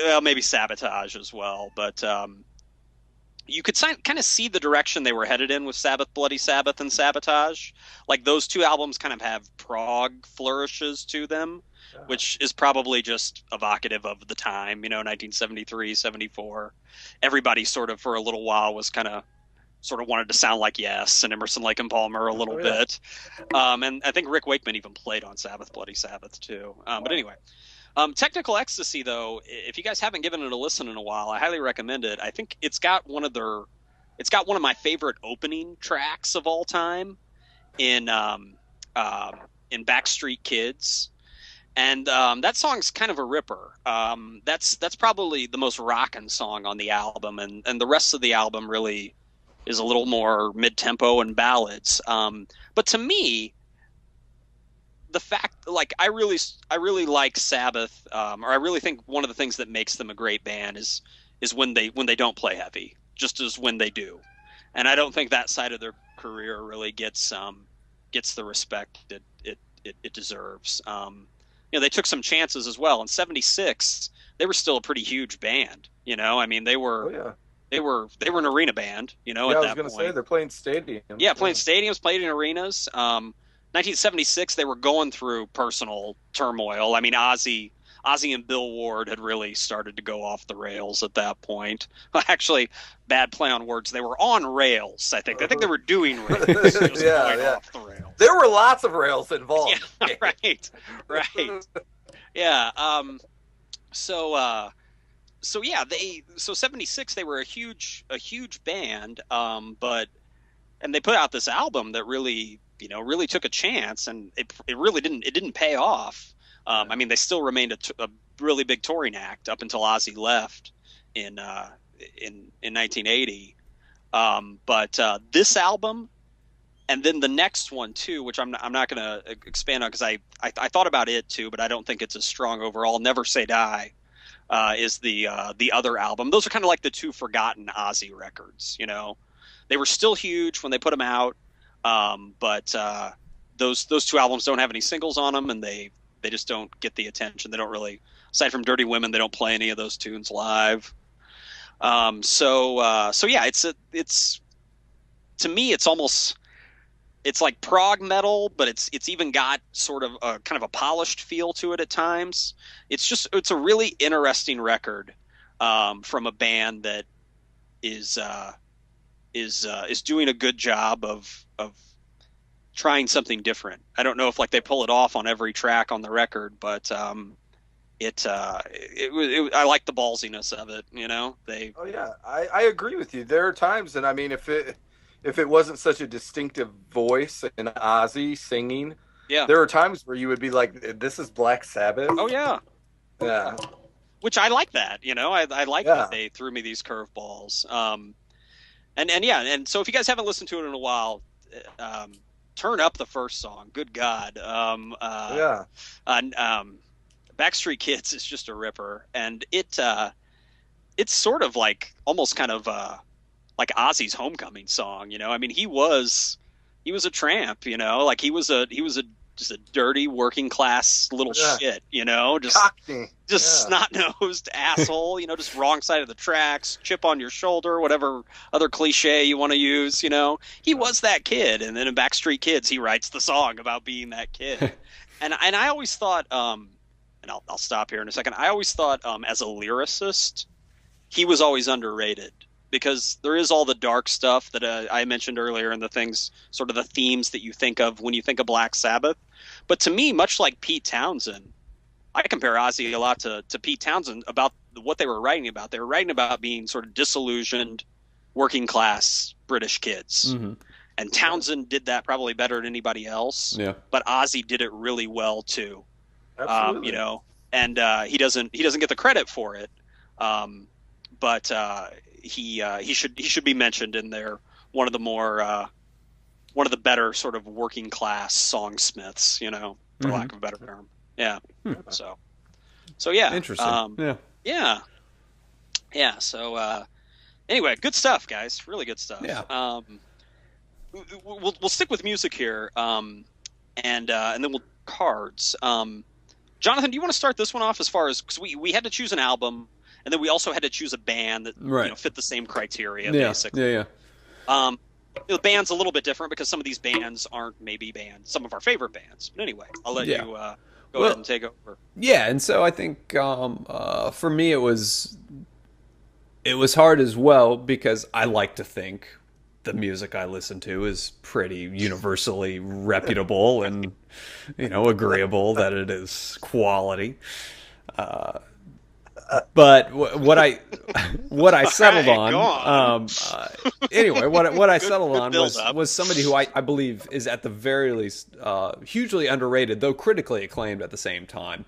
well, maybe Sabotage as well, but you could kind of see the direction they were headed in with Sabbath, Bloody Sabbath, and Sabotage. Like those two albums kind of have prog flourishes to them, which is probably just evocative of the time, 1973, 74. Everybody sort of for a little while was kind of sort of wanted to sound like Yes and Emerson, Lake and Palmer a little bit. And I think Rick Wakeman even played on Sabbath, Bloody Sabbath too. But anyway, Technical Ecstasy, though, if you guys haven't given it a listen in a while, I highly recommend it. I think it's got one of my favorite opening tracks of all time in Backstreet Kids. And that song's kind of a ripper. That's probably the most rockin' song on the album, and the rest of the album really is a little more mid-tempo and ballads. But to me, the fact, like, I really like Sabbath, or I really think one of the things that makes them a great band is when they don't play heavy, just as when they do. And I don't think that side of their career really gets the respect it deserves. They took some chances as well. In '76, they were still a pretty huge band. I mean, they were they were an arena band. At that point. I was going to say they're playing stadiums. Yeah, playing stadiums, played in arenas. 1976, they were going through personal turmoil. I mean, Ozzy and Bill Ward had really started to go off the rails at that point. Actually, bad play on words. They were on rails, I think. I think they were doing rails. Just going off the rails. There were lots of rails involved. Yeah, right. Yeah. So 76, they were a huge band. And they put out this album that really took a chance, and it didn't pay off. I mean, they still remained a really big touring act up until Ozzy left in 1980. But this album, and then the next one too, which I'm not going to expand on because I thought about it too, but I don't think it's as strong overall. Never Say Die is the other album. Those are kind of like the two forgotten Ozzy records. They were still huge when they put them out. But those two albums don't have any singles on them, and they just don't get the attention. They don't really, aside from Dirty Women, they don't play any of those tunes live. So yeah, it's to me, it's like prog metal, but it's even got sort of a kind of a polished feel to it at times. It's a really interesting record from a band that is doing a good job of trying something different. I don't know if they pull it off on every track on the record, but I like the ballsiness of it. Oh yeah, I agree with you. There are times, and I mean, if it wasn't such a distinctive voice in Ozzy singing, there are times where you would be like, "This is Black Sabbath." Oh yeah, yeah. Which I like that. I like that they threw me these curveballs. And so if you guys haven't listened to it in a while, turn up the first song. Good God. Backstreet Kids is just a ripper, and it's sort of like almost kind of like Ozzy's homecoming song. I mean, he was a tramp. Like he was just a dirty working class little shit, just snot-nosed asshole, just wrong side of the tracks, chip on your shoulder, whatever other cliche you want to use, he was that kid. And then in Backstreet Kids, he writes the song about being that kid. and I always thought, and I'll stop here in a second. I always thought, as a lyricist, he was always underrated, because there is all the dark stuff that I mentioned earlier, and the things, sort of the themes that you think of when you think of Black Sabbath. But to me, much like Pete Townsend, I compare Ozzy a lot to Pete Townsend about what they were writing about. They were writing about being sort of disillusioned, working class British kids. Mm-hmm. And Townsend did that probably better than anybody else. Yeah. But Ozzy did it really well too. Absolutely. And he doesn't get the credit for it. But he should be mentioned in there. One of the better sort of working class songsmiths, for lack of a better term. Yeah. So yeah. Interesting. Yeah. So anyway, good stuff, guys. Really good stuff. Yeah. We'll stick with music here, and then cards. Jonathan, do you want to start this one off as far as, because we had to choose an album. and then we also had to choose a band that fit the same criteria. Yeah, basically. yeah. The band's a little bit different because some of these bands aren't maybe some of our favorite bands. But anyway, I'll let you go ahead and take over. Yeah, and so I think for me it was hard as well because I like to think the music I listen to is pretty universally reputable and agreeable that it is quality. But what I settled on, anyway, what I settled on was somebody who I believe is at the very least hugely underrated, though critically acclaimed at the same time.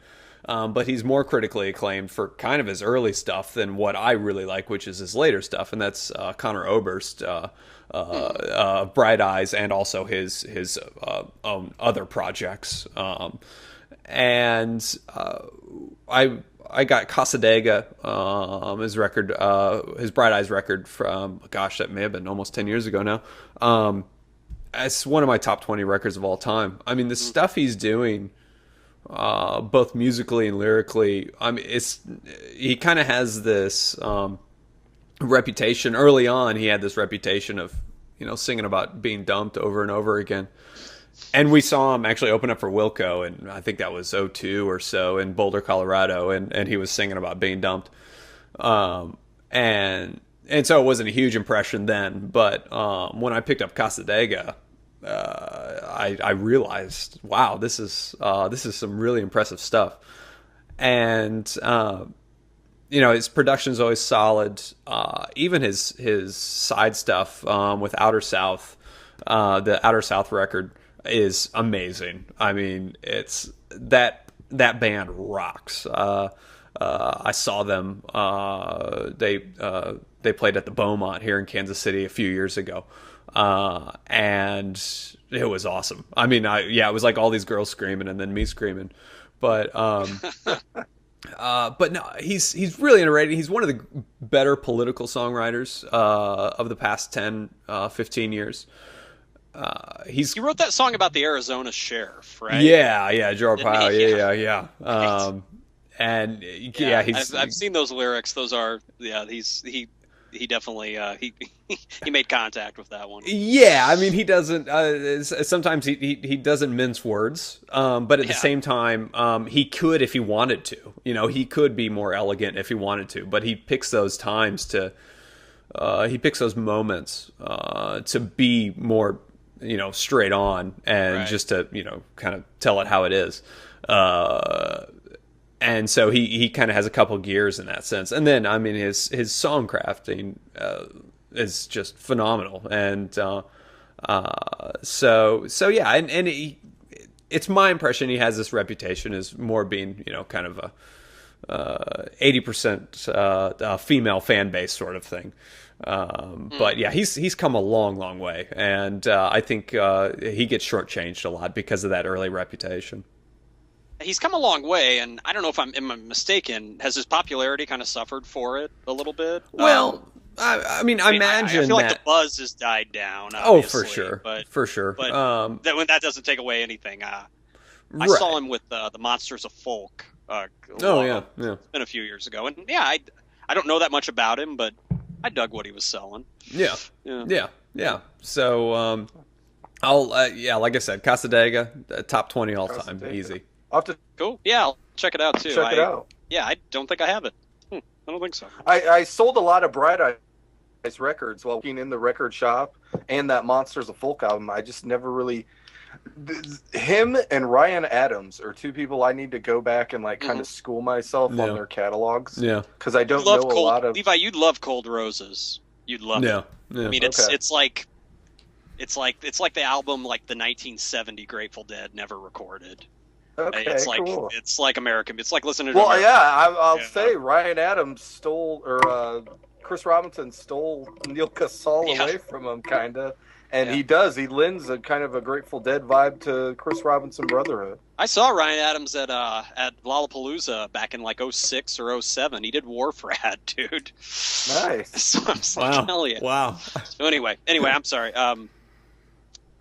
But he's more critically acclaimed for kind of his early stuff than what I really like, which is his later stuff, and that's Conor Oberst, Bright Eyes, and also his own other projects. I got Casadega, his record, his Bright Eyes record from, gosh, that may have been almost 10 years ago now. It's one of my top 20 records of all time. I mean, the stuff he's doing, both musically and lyrically, I mean, he kind of has this reputation. Early on, he had this reputation of, singing about being dumped over and over again. And we saw him actually open up for Wilco, and I think that was '02 or so in Boulder, Colorado, and he was singing about being dumped. And so it wasn't a huge impression then, but when I picked up Casadega, I realized, wow, this is some really impressive stuff. And his production is always solid. Even his side stuff with Outer South, the Outer South record, is amazing. I mean, it's that band rocks. I saw them. They played at the Beaumont here in Kansas City a few years ago, and it was awesome. I mean, it was like all these girls screaming and then me screaming, but no, he's really underrated. He's one of the better political songwriters of the past 10, 15 years. He wrote that song about the Arizona sheriff, right? Yeah, Joe Arpaio, yeah. And I've seen those lyrics. Those are he definitely he made contact with that one. Yeah, I mean, he doesn't sometimes he doesn't mince words, but at the same time, he could if he wanted to. He could be more elegant if he wanted to, but he picks those times to he picks those moments to be more straight on and just to kind of tell it how it is. And so he kind of has a couple gears in that sense. And then, I mean, his song crafting is just phenomenal. And so yeah, and it's my impression he has this reputation as more being, kind of a 80% female fan base sort of thing. But yeah, he's come a long way. And I think he gets shortchanged a lot because of that early reputation. He's come a long way, and I don't know if I'm mistaken. Has his popularity kind of suffered for it a little bit? Well, I mean, I imagine I feel that like the buzz has died down. Oh, for sure, for sure. But that doesn't take away anything. I saw him with the Monsters of Folk. It's been a few years ago, and I don't know that much about him, but I dug what he was selling. Yeah. So I'll like I said, Casadega, top 20 all time, easy. Cool. Yeah, I'll check it out too. Check it out. Yeah, I don't think I have it. I don't think so. I sold a lot of Bright Eyes records while working in the record shop, and that Monsters of Folk album. I just never really. Him and Ryan Adams are two people I need to go back and kind of school myself on their catalogs. Yeah, because I don't know a lot of. Levi, you'd love Cold Roses. You'd love it. I mean, it's like the album like the 1970 Grateful Dead never recorded. Okay, cool. It's like American. It's like listening to. Well, I'll say Ryan Adams stole, or Chris Robinson stole Neil Casal away from him, kind of. And he does. He lends a kind of a Grateful Dead vibe to Chris Robinson Brotherhood. I saw Ryan Adams at Lollapalooza back in like 06 or 07. He did Wharf Rat, dude. Nice. So I'm telling you. Wow. So anyway, I'm sorry.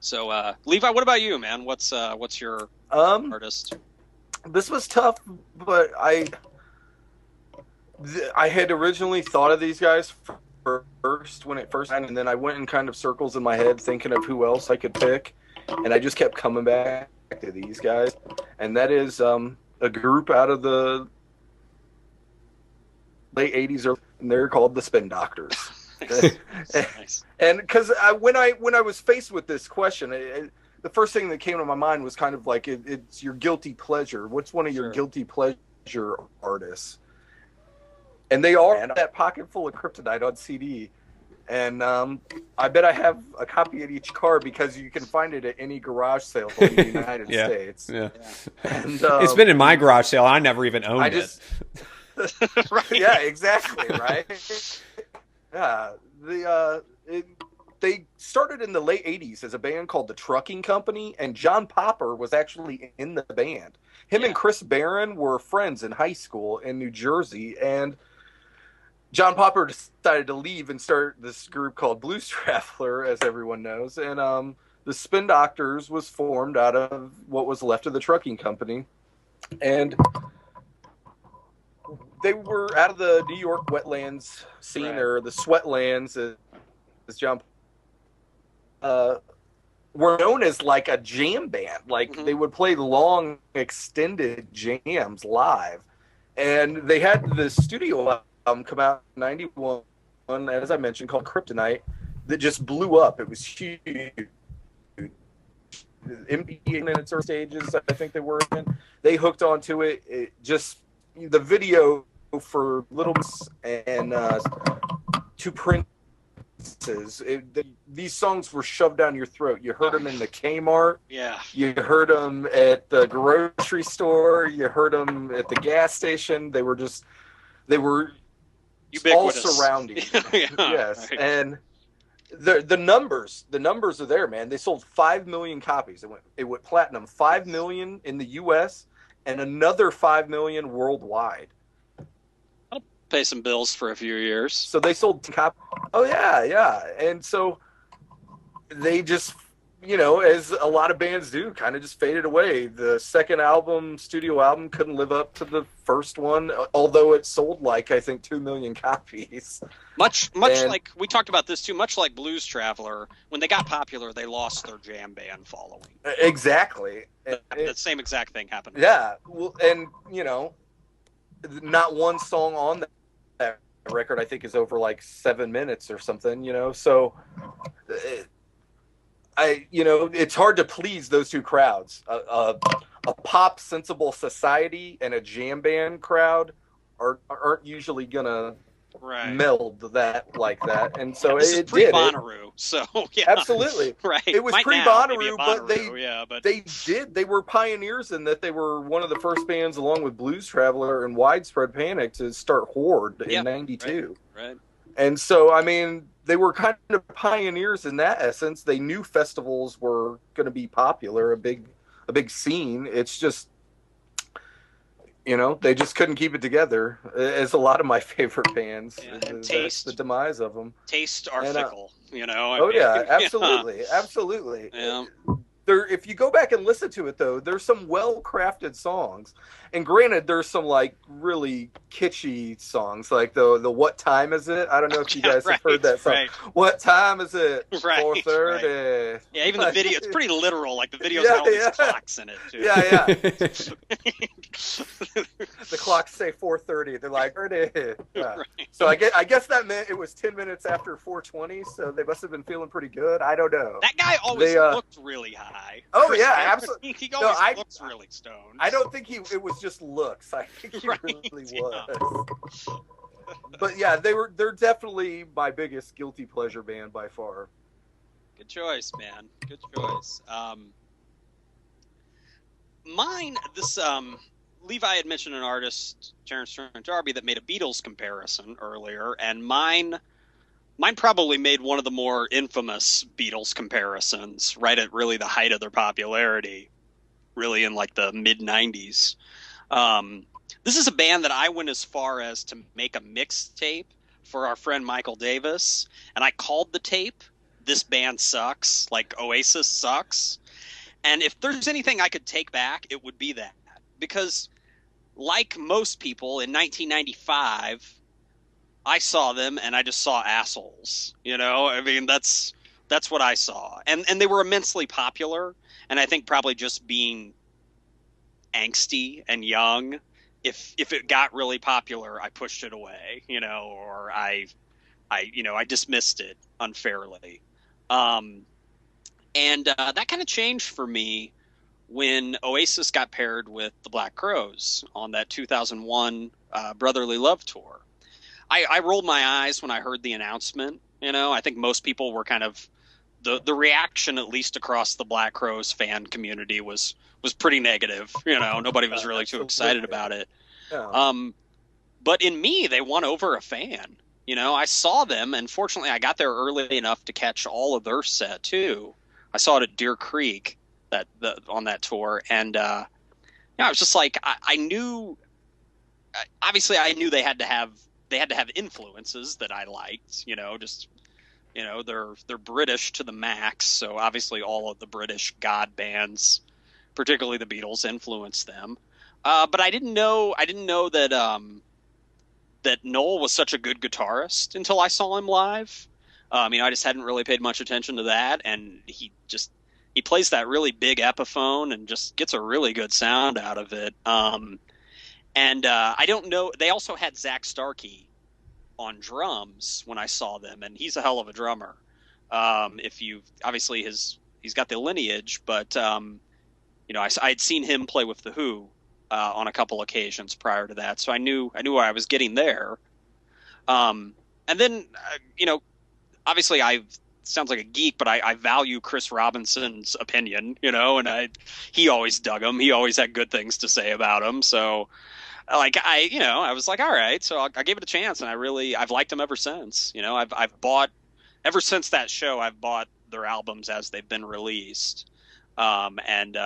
So Levi, what about you, man? What's your artist? This was tough, but I had originally thought of these guys first when it first happened, and then I went in kind of circles in my head thinking of who else I could pick, and I just kept coming back to these guys, and that is a group out of the late '80s, and they're called the Spin Doctors. Nice. And because when I was faced with this question, the first thing that came to my mind was kind of like it's your guilty pleasure. What's one of your guilty pleasure artists? And they are that pocket full of kryptonite on CD. And I bet I have a copy of each car because you can find it at any garage sale in the United States. Yeah. And, it's been in my garage sale. I never even owned it. Right. Yeah, exactly. Right. Yeah. They started in the late '80s as a band called the Trucking Company, and John Popper was actually in the band. Him and Chris Barron were friends in high school in New Jersey, and John Popper decided to leave and start this group called Blues Traveler, as everyone knows. And the Spin Doctors was formed out of what was left of the Trucking Company. And they were out of the New York wetlands scene, or the Sweatlands, as John were known as like a jam band. Like they would play long, extended jams live. And they had the studio come out in '91, as I mentioned, called Kryptonite, that just blew up. It was huge. In its early stages, I think they were in. They hooked onto it. It just, the video for Little Miss and Two Princes, these songs were shoved down your throat. You heard them in the Kmart. Yeah. You heard them at the grocery store. You heard them at the gas station. They were ubiquitous, all surrounding. Yes. Right. And the numbers are there, man. They sold 5 million copies. It went platinum. 5 million in the US and another 5 million worldwide. I'll pay some bills for a few years. So they sold copies. Oh yeah. And so they just, as a lot of bands do, kind of just faded away. The second studio album, couldn't live up to the first one, although it sold I think 2 million copies. Much like we talked about this too. Much like Blues Traveler, when they got popular, they lost their jam band following. Exactly. The same exact thing happened. Yeah. Well, and not one song on that record I think is over 7 minutes or something. So. It's hard to please those two crowds. A pop sensible society and a jam band crowd aren't usually gonna meld that like that. And so this it is did. Bonnaroo, so yeah, absolutely right. It was pre Bonnaroo, but they they were pioneers in that they were one of the first bands, along with Blues Traveler and Widespread Panic, to start Horde in '92. Right. And so, I mean, they were kind of pioneers in that essence. They knew festivals were going to be popular, a big scene. It's just, they just couldn't keep it together. As a lot of my favorite bands, taste, the demise of them. Taste are fickle, absolutely, absolutely. Yeah. If you go back and listen to it, though, there's some well-crafted songs. And granted, there's some, really kitschy songs, like the What Time Is It? I don't know if you guys have heard that song. Right. What time is it? 4:30. Right. Yeah, even the video, it's pretty literal. Like, the video's got all these clocks in it, too. Yeah. The clocks say 4:30. They're like, right. So I guess that meant it was 10 minutes after 4:20, so they must have been feeling pretty good. I don't know. That guy always looked really high. Oh, Chris, yeah, absolutely. He always looks really stoned. I don't think it was just looks. I think he really was. But yeah, they're definitely my biggest guilty pleasure band by far. Good choice, man. Good choice. Mine, Levi had mentioned an artist, Terence Trent D'Arby, that made a Beatles comparison earlier, and mine probably made one of the more infamous Beatles comparisons, right at really the height of their popularity, really in the mid-'90s. This is a band that I went as far as to make a mixtape for our friend Michael Davis, and I called the tape "This Band Sucks," like Oasis sucks. And if there's anything I could take back, it would be that, because like most people in 1995, I saw them and I just saw assholes. I mean, that's what I saw, and they were immensely popular. And I think probably just being angsty and young, if it got really popular, I pushed it away, or I dismissed it unfairly. And that kind of changed for me when Oasis got paired with the Black Crowes on that 2001 Brotherly Love tour. I rolled my eyes when I heard the announcement. I think most people were kind of the reaction, at least across the Black Crowes fan community, was pretty negative. Nobody was really too excited about it. Yeah. But in me, they won over a fan. I saw them, and fortunately, I got there early enough to catch all of their set too. I saw it at Deer Creek on that tour, and I was just like, I knew. Obviously, I knew they had to have influences that I liked. They're British to the max, so obviously all of the British god bands, particularly the Beatles, influenced them. But I didn't know that that Noel was such a good guitarist until I saw him live. I just hadn't really paid much attention to that, and he plays that really big Epiphone and just gets a really good sound out of it. And I don't know. They also had Zach Starkey on drums when I saw them, and he's a hell of a drummer. Obviously he's got the lineage, but I'd seen him play with the Who on a couple occasions prior to that, so I knew what I was getting there. And then obviously sounds like a geek, but I value Chris Robinson's opinion, and he always dug him. He always had good things to say about him. So I was like, all right, so I gave it a chance, and I've liked them ever since. I've bought, ever since that show, I've bought their albums as they've been released. And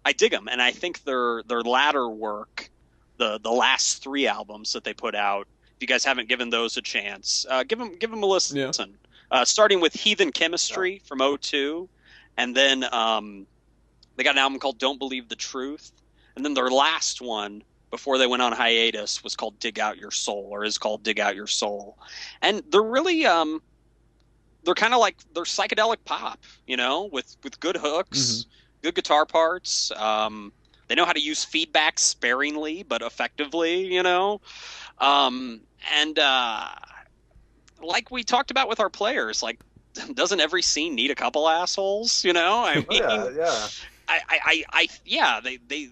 I dig them. And I think their latter work, the last 3 albums that they put out, if you guys haven't given those a chance, give them a listen. Yeah. Starting with Heathen Chemistry from 2002, and then they got an album called Don't Believe the Truth, and then their last one before they went on hiatus was called Dig Out Your Soul, or is called Dig Out Your Soul. And they're really they're kind of like, they're psychedelic pop, with good hooks, good guitar parts. They know how to use feedback sparingly but effectively, and like we talked about with our players, like, doesn't every scene need a couple assholes? I mean, they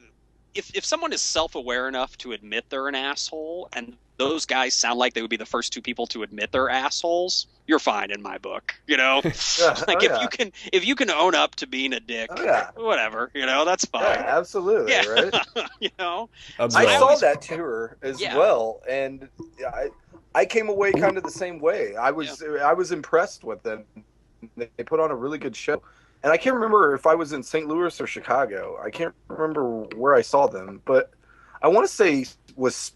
if someone is self-aware enough to admit they're an asshole, and those guys sound like they would be the first 2 people to admit they're assholes, you're fine in my book. If you can own up to being a dick, whatever, that's fine. Yeah, absolutely, right? I saw that tour as well, and I came away kind of the same way. I was impressed with them. They put on a really good show. And I can't remember if I was in St. Louis or Chicago. I can't remember where I saw them, but I want to say, was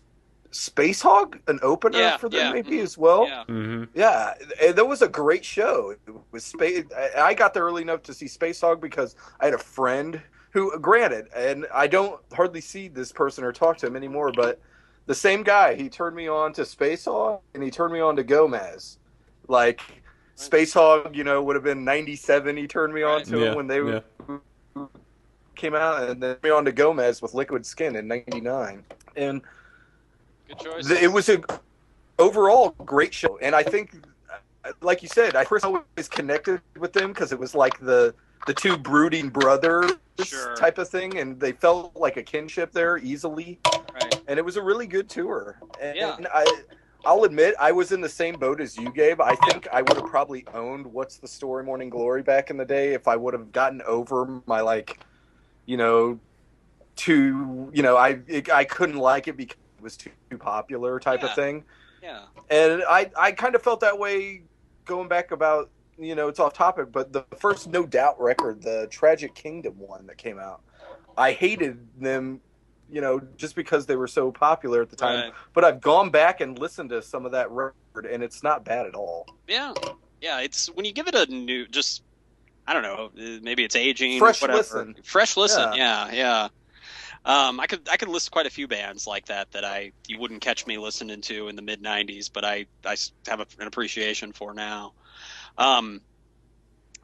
Space Hog an opener for them maybe as well? Yeah. Mm-hmm. Yeah, that was a great show. It was I got there early enough to see Space Hog because I had a friend who, granted, and I don't hardly see this person or talk to him anymore, but the same guy, he turned me on to Space Hog and he turned me on to Gomez. Like, Space Hog, would have been 97. He turned me on to him when they came out, and then me on to Gomez with Liquid Skin in 99. And good choice. It was a overall great show. And I think, like you said, I first always connected with them because it was like the 2 brooding brothers type of thing, and they felt like a kinship there easily. Right. And it was a really good tour. And I'll admit, I was in the same boat as you, Gabe. I think I would have probably owned What's the Story Morning Glory back in the day if I would have gotten over my, I couldn't like it because it was too popular type of thing. Yeah. And I kind of felt that way going back about, it's off topic, but the first No Doubt record, the Tragic Kingdom one that came out, I hated them, just because they were so popular at the time. Right. But I've gone back and listened to some of that record, and it's not bad at all. Yeah. Yeah, it's when you give it a new, just, I don't know, maybe it's aging. Fresh whatever. listen. Fresh listen, yeah. I could list quite a few bands like that you wouldn't catch me listening to in the mid '90s, but I have an appreciation for now.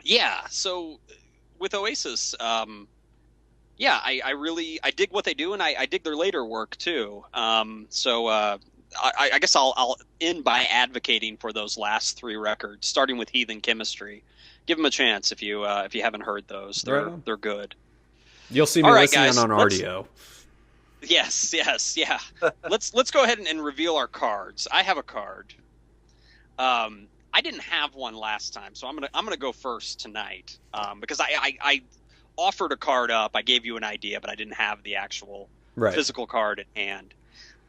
Yeah. So with Oasis, yeah, I dig what they do, and I dig their later work too. I guess I'll end by advocating for those last three records, starting with Heathen Chemistry. Give them a chance if you haven't heard those. They're good. You'll see me All right, listening guys, on RDO. Yes, yeah. Let's go ahead and reveal our cards. I have a card. I didn't have one last time, so I'm gonna go first tonight. Because I offered a card up. I gave you an idea, but I didn't have the actual physical card at hand.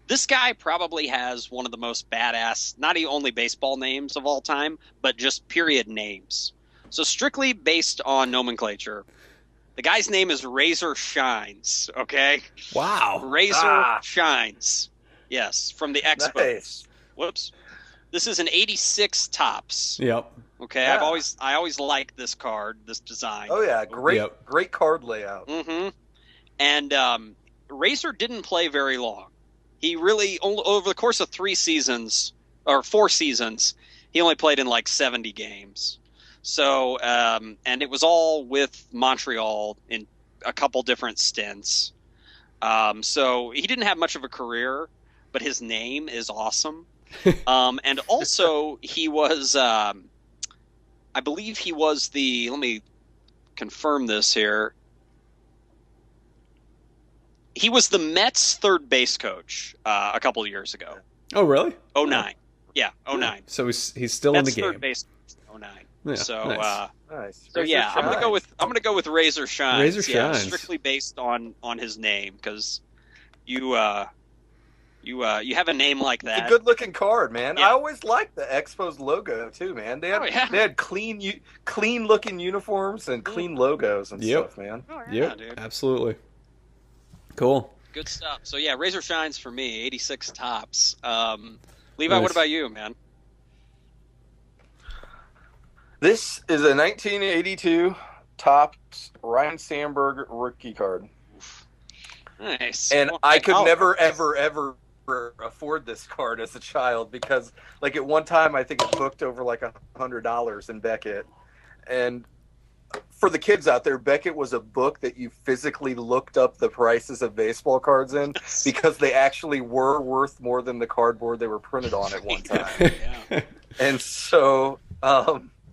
This guy probably has one of the most badass, not only baseball names of all time, but just period names. So strictly based on nomenclature. The guy's name is Razor Shines, okay? Wow. Razor Shines. Yes, from the Expos. Nice. Whoops. This is an 86 Topps. Yep. Okay, Yeah. I always liked this card, this design. Oh yeah, great card layout. Mm-hmm. And Razor didn't play very long. He really, over the course of 4 seasons, he only played in like 70 games. So, and it was all with Montreal in a couple different stints. So he didn't have much of a career, but his name is awesome. And also he was, I believe he was let me confirm this here. He was the Mets third base coach a couple of years ago. Oh, really? 09. Yeah, 09. So he's still Mets in the game. third base 09. Yeah, So, nice. so yeah, I'm gonna go with Razor Shines. Razor Shines. Strictly based on his name, because you have a name like that. It's a good looking card, man. Yeah. I always liked the Expos logo too, man. They had clean looking uniforms and clean logos and stuff, man. Oh, yeah, Yep, dude. absolutely. Cool. Good stuff. So yeah, Razor Shines for me, 86 Topps. Levi, Nice. what about you, man? This is a 1982 Topps Ryan Sandberg rookie card. Nice. And Well, I could never, ever afford this card as a child because, like, at one time I think it booked over like $100 in Beckett. And for the kids out there, Beckett was a book that you physically looked up the prices of baseball cards in because they actually were worth more than the cardboard they were printed on at one time. Yeah. And so,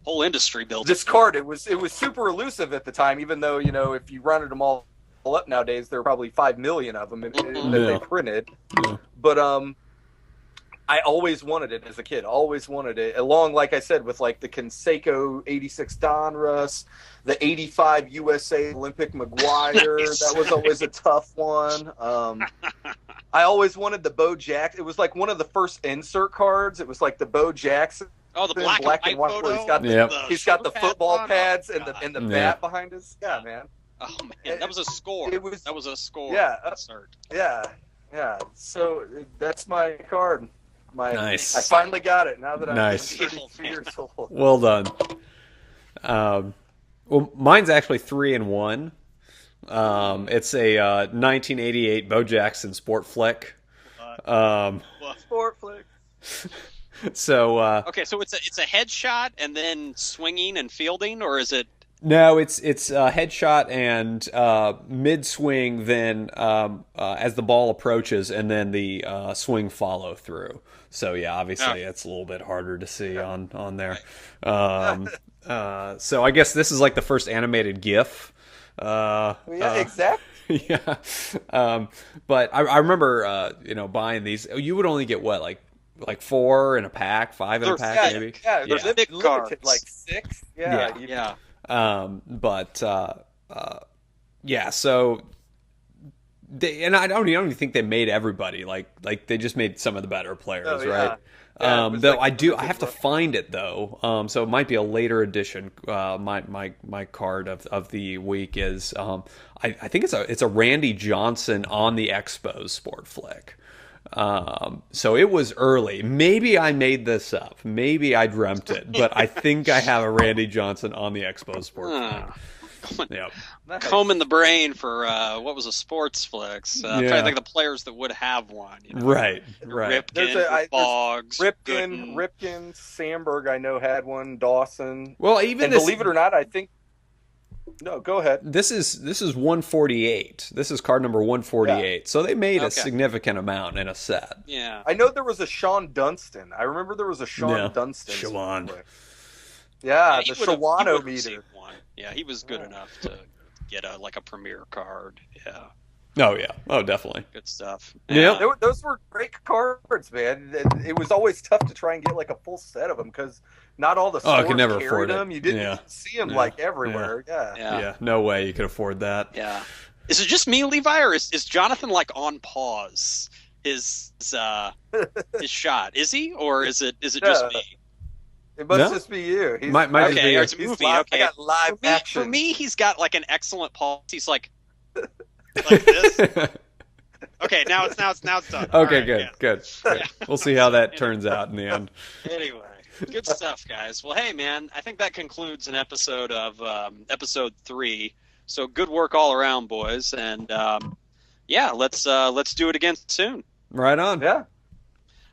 Whole industry built this card, it was super elusive at the time, even though, you know, if you rounded them all up nowadays, there are probably 5 million of them that they printed. Yeah. But I always wanted it as a kid. Always wanted it. Along, like I said, with like the Canseco 86 Donruss, the 85 USA Olympic McGuire. Nice. That was always a tough one. I always wanted the Bo Jackson. It was like one of the first insert cards. It was like the Bo Jackson. Oh, the black and white photo. Where he's got the football pads and the Yeah. bat behind his. Yeah, man. Oh man, that was a score. That was a score. Yeah. Insert. Yeah. So that's my card. Nice. I finally got it now that I'm Nice. 32 years old. Well done. Well, mine's actually 3-1. It's a 1988 Bo Jackson sport flick. Sport flick. So Okay, so it's a headshot and then swinging and fielding, or is it? no, it's headshot and mid swing, then as the ball approaches, and then the swing follow through. So yeah, obviously it's a little bit harder to see on there. So I guess this is like the first animated GIF. Yeah, exactly. Yeah. But I remember buying these. You would only get what, like 4 in a pack, 5 in a pack, maybe. Yeah, There's they're thick cards. like 6. Yeah. Yeah. So I don't even think they made everybody like they just made some of the better players, right? Though I have to find it though. So it might be a later edition. My card of the week is I think it's a Randy Johnson on the Expos sport flick. So it was early. Maybe I made this up. Maybe I dreamt it, but I think I have a Randy Johnson on the Expos sport flick. Yep. Nice. Combing the brain for what was a sports flicks. I'm trying to think of the players that would have one. You know? Right. Ripken, Boggs, Ripken, Sandberg. I know had one. Dawson. Well, even and believe it or not, I think. No, go ahead. This is 148. This is card number 148. Yeah. So they made a significant amount in a set. Yeah. I know there was a Sean Dunston. I remember there was a Sean Dunston. Shawan. Yeah, the Shawano meter. One. Yeah, he was good enough to get a premier card. Yeah. Oh yeah. Oh, definitely. Good stuff. Yeah. Those were great cards, man. It was always tough to try and get like a full set of them because not all the stores carried them. You didn't see them like everywhere. Yeah. No way you could afford that. Yeah. Is it just me, Levi, or is Jonathan like on pause? His shot, is he, or is it just me? It must just be you. He's, might just be it's a movie. I got live action. For me, he's got like an excellent pause. He's like this. Okay, now it's done. Okay, good. Yeah. We'll see how that turns out in the end. Anyway, good stuff, guys. Well, hey, man, I think that concludes an episode of episode 3. So good work all around, boys, and let's do it again soon. Right on. Yeah.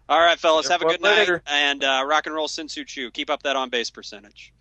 All right, fellas, have a good night, and rock and roll Shin-Soo Choo. Keep up that on-base percentage.